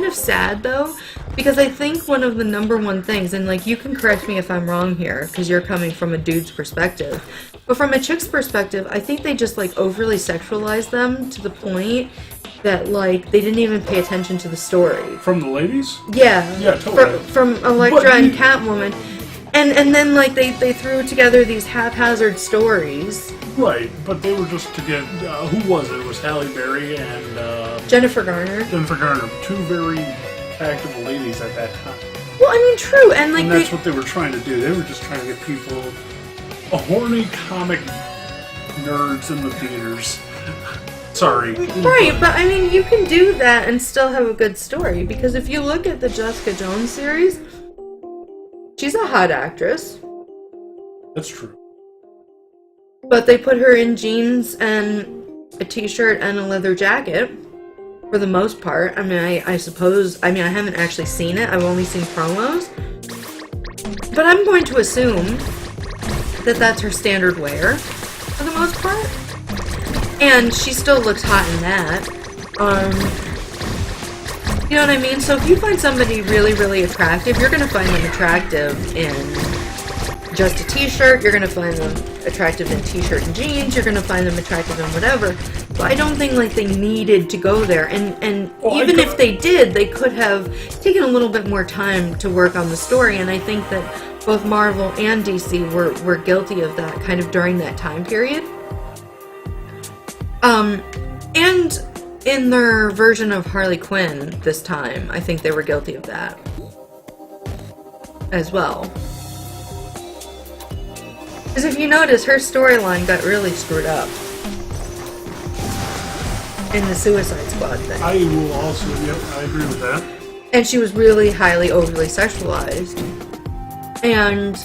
of sad though, because I think one of the number one things, and like you can correct me if I'm wrong here, because you're coming from a dude's perspective, but from a chick's perspective, I think they just like overly sexualized them to the point that like they didn't even pay attention to the story. From the ladies? Yeah. Yeah, totally. From Elektra and Catwoman. And then like they threw together these haphazard stories. Right, but they were just to get who was it? It was Halle Berry and Jennifer Garner. Jennifer Garner, 2 very active ladies at that time. Well, I mean, true, and like that's what they were trying to do. They were just trying to get people, horny comic nerds in the theaters. Sorry. Right, but I mean, you can do that and still have a good story, because if you look at the Jessica Jones series, she's a hot actress. That's true. But they put her in jeans and a t-shirt and a leather jacket, for the most part. I mean, I suppose, I haven't actually seen it, I've only seen promos. But I'm going to assume that that's her standard wear, for the most part. And she still looks hot in that. You know what I mean? So if you find somebody really, really attractive, you're going to find them attractive in just a t-shirt, you're going to find them attractive in t-shirt and jeans, you're going to find them attractive in whatever. But I don't think like they needed to go there. And even if they did, they could have taken a little bit more time to work on the story. And I think that both Marvel and DC were guilty of that kind of during that time period. And in their version of Harley Quinn this time, I think they were guilty of that as well. Because if you notice, her storyline got really screwed up in the Suicide Squad thing. I will also, yep, I agree with that. And she was really highly overly sexualized. And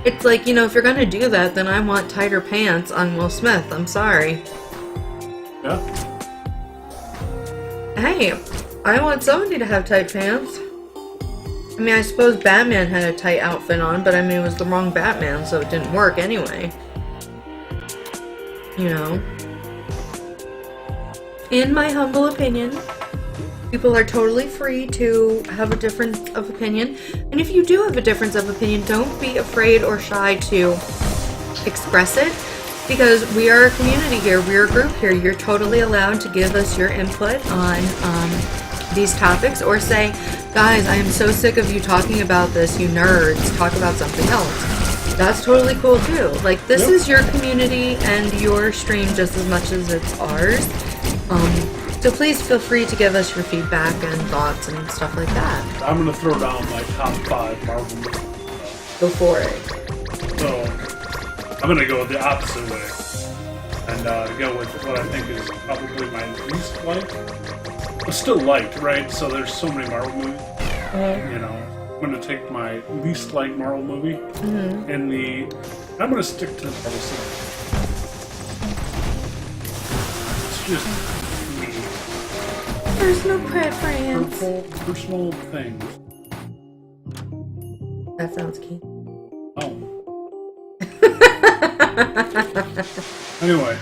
it's like, if you're gonna do that, then I want tighter pants on Will Smith. I'm sorry. Yeah. Hey, I want somebody to have tight pants. I mean, I suppose Batman had a tight outfit on, but I mean, it was the wrong Batman, so it didn't work anyway. You know? In my humble opinion, people are totally free to have a difference of opinion. And if you do have a difference of opinion, don't be afraid or shy to express it. Because we are a community here, we're a group here. You're totally allowed to give us your input on these topics, or say, guys, I am so sick of you talking about this, you nerds, talk about something else. That's totally cool too. Like, this is your community and your stream just as much as it's ours. So please feel free to give us your feedback and thoughts and stuff like that. I'm gonna throw down my top 5 Marvel movies. Go for it. So, I'm gonna go the opposite way. And go with what I think is probably my least liked. But still liked, right? So there's so many Marvel movies. You know, I'm gonna take my least liked Marvel movie. And I'm gonna stick to the Marvel cinema. It's just me. Personal preference. Personal things. That sounds key. Oh. Anyway,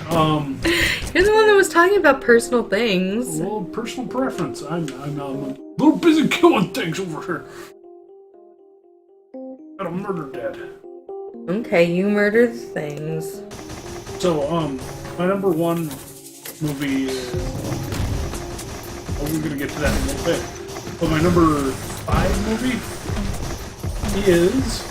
You're the one that was talking about personal things. well, personal preference. I'm a little busy killing things over here. Got a murder dead. Okay, you murdered things. So, my number 1 movie is... we're gonna get to that in a little bit. But my number 5 movie is...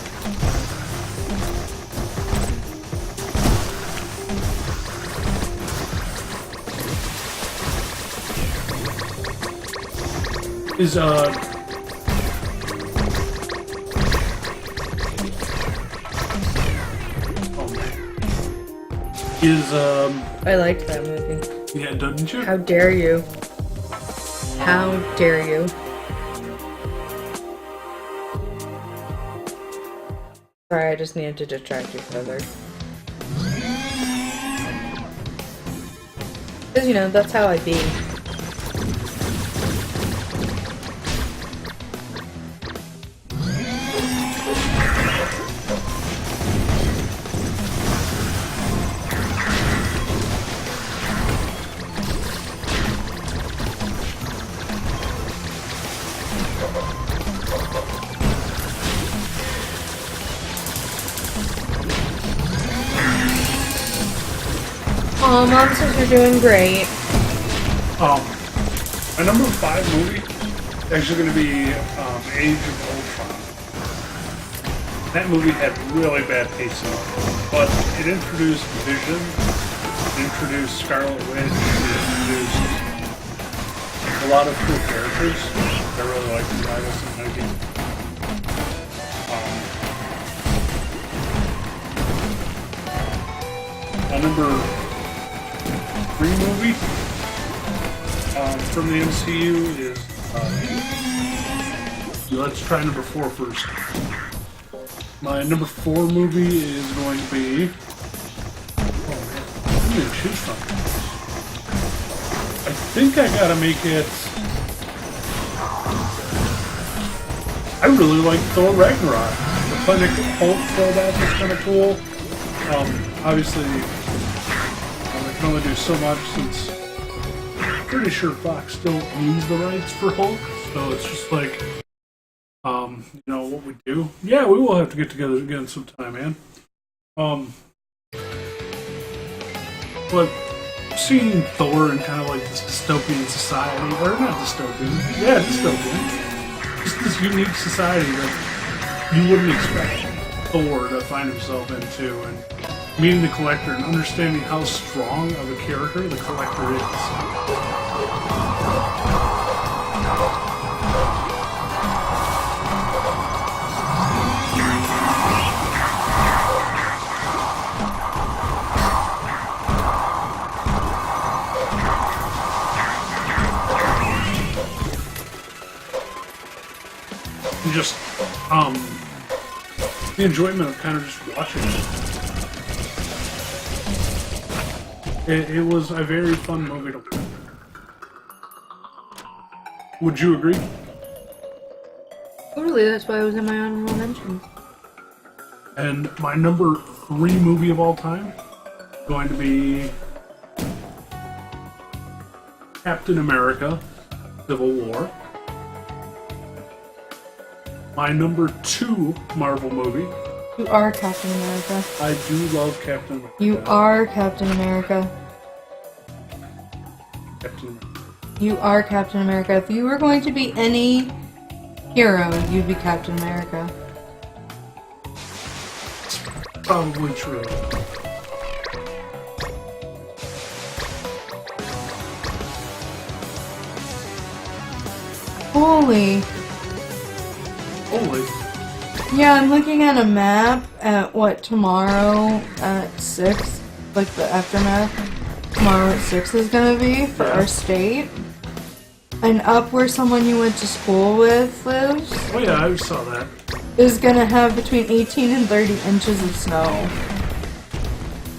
I liked that movie. yeah, doesn't you? How dare you? How dare you? Sorry, I just needed to distract you further. Because, you know, that's how I be. Oh, Mom says you're doing great. My number 5 movie is actually going to be Age of Ultron. That movie had really bad pacing, but it introduced Vision, it introduced Scarlet Witch, it introduced a lot of cool characters. I really like the Marvels in that game. My number 3 movie from the MCU is let's try number 4 first. My number 4 movie is going to be I'm gonna choose something. I think I gotta make it. I really like Thor Ragnarok. The Planet Hulk throwback is kind of cool. Obviously can only do so much since I'm pretty sure Fox still owns the rights for Hulk, so it's just like, you know what we do. Yeah, we will have to get together again sometime, man. But seeing Thor in kind of like this dystopian society, or not dystopian, yeah, dystopian, just this unique society that you wouldn't expect Thor to find himself into, and meeting the Collector and understanding how strong of a character the Collector is. And just, the enjoyment of kind of just watching it. It was a very fun movie to watch. Would you agree? Totally, that's why it was in my honorable mentions. And my number 3 movie of all time is going to be Captain America, Civil War. My number 2 Marvel movie. You are Captain America. I do love Captain America. You are Captain America. Captain America. You are Captain America. If you were going to be any hero, you'd be Captain America. It's probably true. Holy. Holy. Yeah, I'm looking at a map at what tomorrow at 6, like the aftermath. Tomorrow at 6 is gonna be for our state. And up where someone you went to school with lives Oh yeah, I saw that. is gonna have between 18 and 30 inches of snow.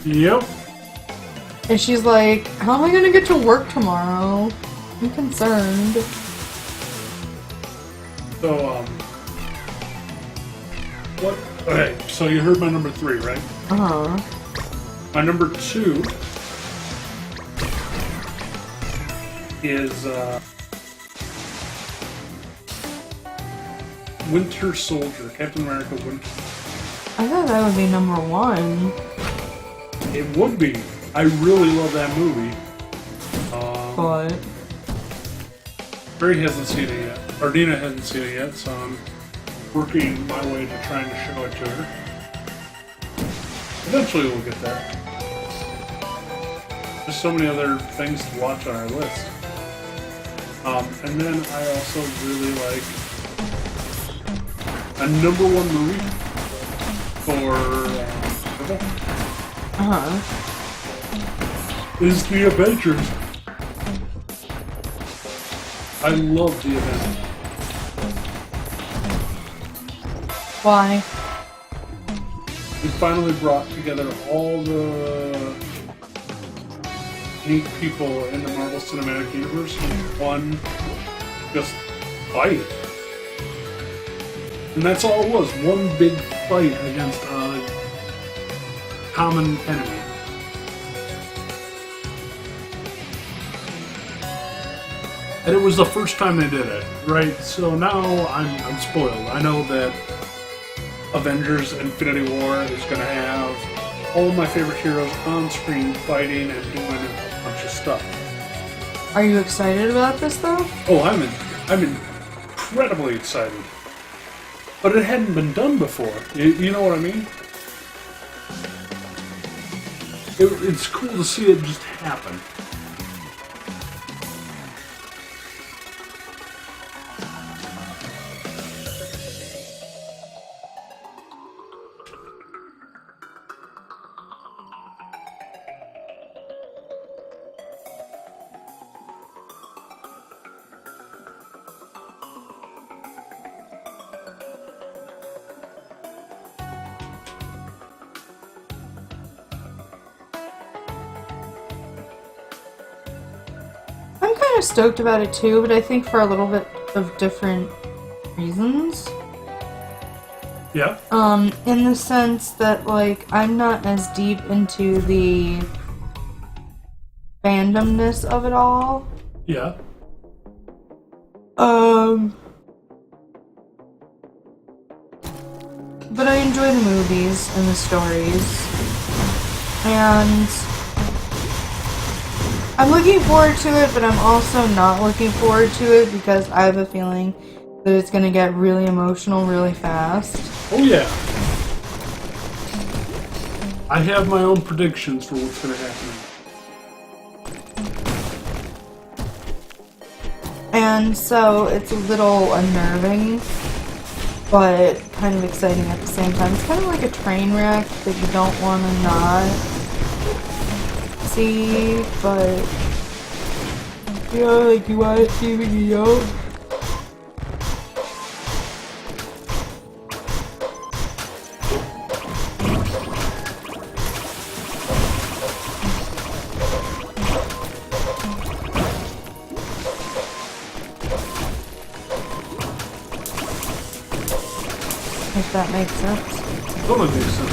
Yep. And she's like, how am I gonna get to work tomorrow? I'm concerned. So, what? Okay, so you heard my number 3, right? Uh-huh. My number 2 is, Winter Soldier, Captain America Winter. I thought that would be number 1. It would be. I really love that movie. But Barry hasn't seen it yet. Or Dina hasn't seen it yet, so I'm working my way to trying to show it to her. Eventually we'll get there. There's so many other things to watch on our list. And then I also really like a number 1 movie for Marvel is The Avengers. I love The Avengers. why? We finally brought together all the neat people in the Marvel Cinematic Universe in one just fight. And that's all it was, one big fight against a common enemy. And it was the first time they did it, right? So now I'm spoiled. I know that Avengers Infinity War is going to have all my favorite heroes on screen fighting and doing a bunch of stuff. Are you excited about this though? Oh, I'm incredibly excited. But it hadn't been done before. You know what I mean? It's cool to see it just happen. I'm kind of stoked about it too, but I think for a little bit of different reasons. Yeah. In the sense that, like, I'm not as deep into the fandomness of it all. Yeah. But I enjoy the movies and the stories. And I'm looking forward to it, but I'm also not looking forward to it because I have a feeling that it's gonna get really emotional really fast. Oh yeah. I have my own predictions for what's going to happen. And so it's a little unnerving, but kind of exciting at the same time. It's kind of like a train wreck that you don't want to not see, but yeah, like you want to see me out. if that makes sense. Totally makes sense.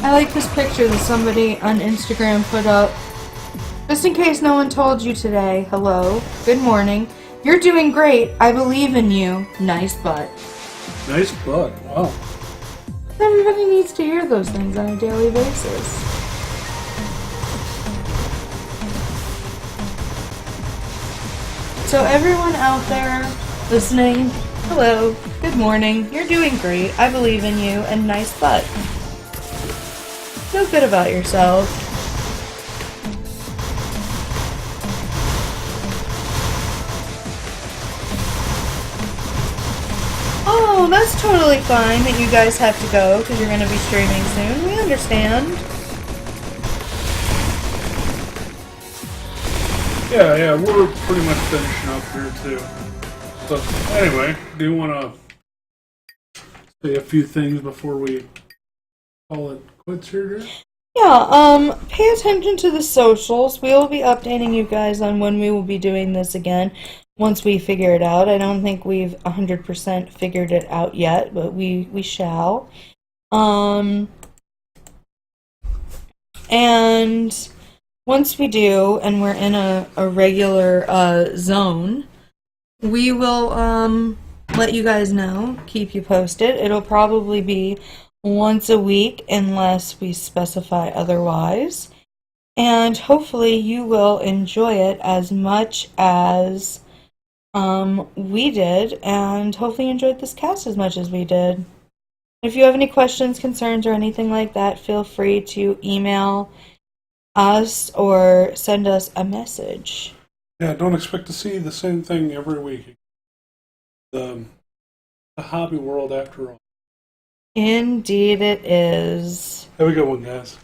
I like this picture that somebody on Instagram put up. Just in case no one told you today, hello, good morning. You're doing great. I believe in you. Nice butt. Nice butt. Wow. Everybody needs to hear those things on a daily basis. So everyone out there listening, hello, good morning. You're doing great. I believe in you. And nice butt. Feel good about yourself. Oh, that's totally fine that you guys have to go because you're going to be streaming soon. We understand. Yeah, we're pretty much finishing up here too. So anyway, do you want to say a few things before we call it quits here, Drew? Yeah, pay attention to the socials. We will be updating you guys on when we will be doing this again once we figure it out. I don't think we've 100% figured it out yet, but we shall. And once we do, and we're in a regular zone, we will let you guys know, keep you posted. It'll probably be once a week unless we specify otherwise. And hopefully you will enjoy it as much as we did, and hopefully you enjoyed this cast as much as we did. If you have any questions, concerns, or anything like that, feel free to email us or send us a message. Yeah, don't expect to see the same thing every week. The hobby world, after all. Indeed it is. Have a good one, guys.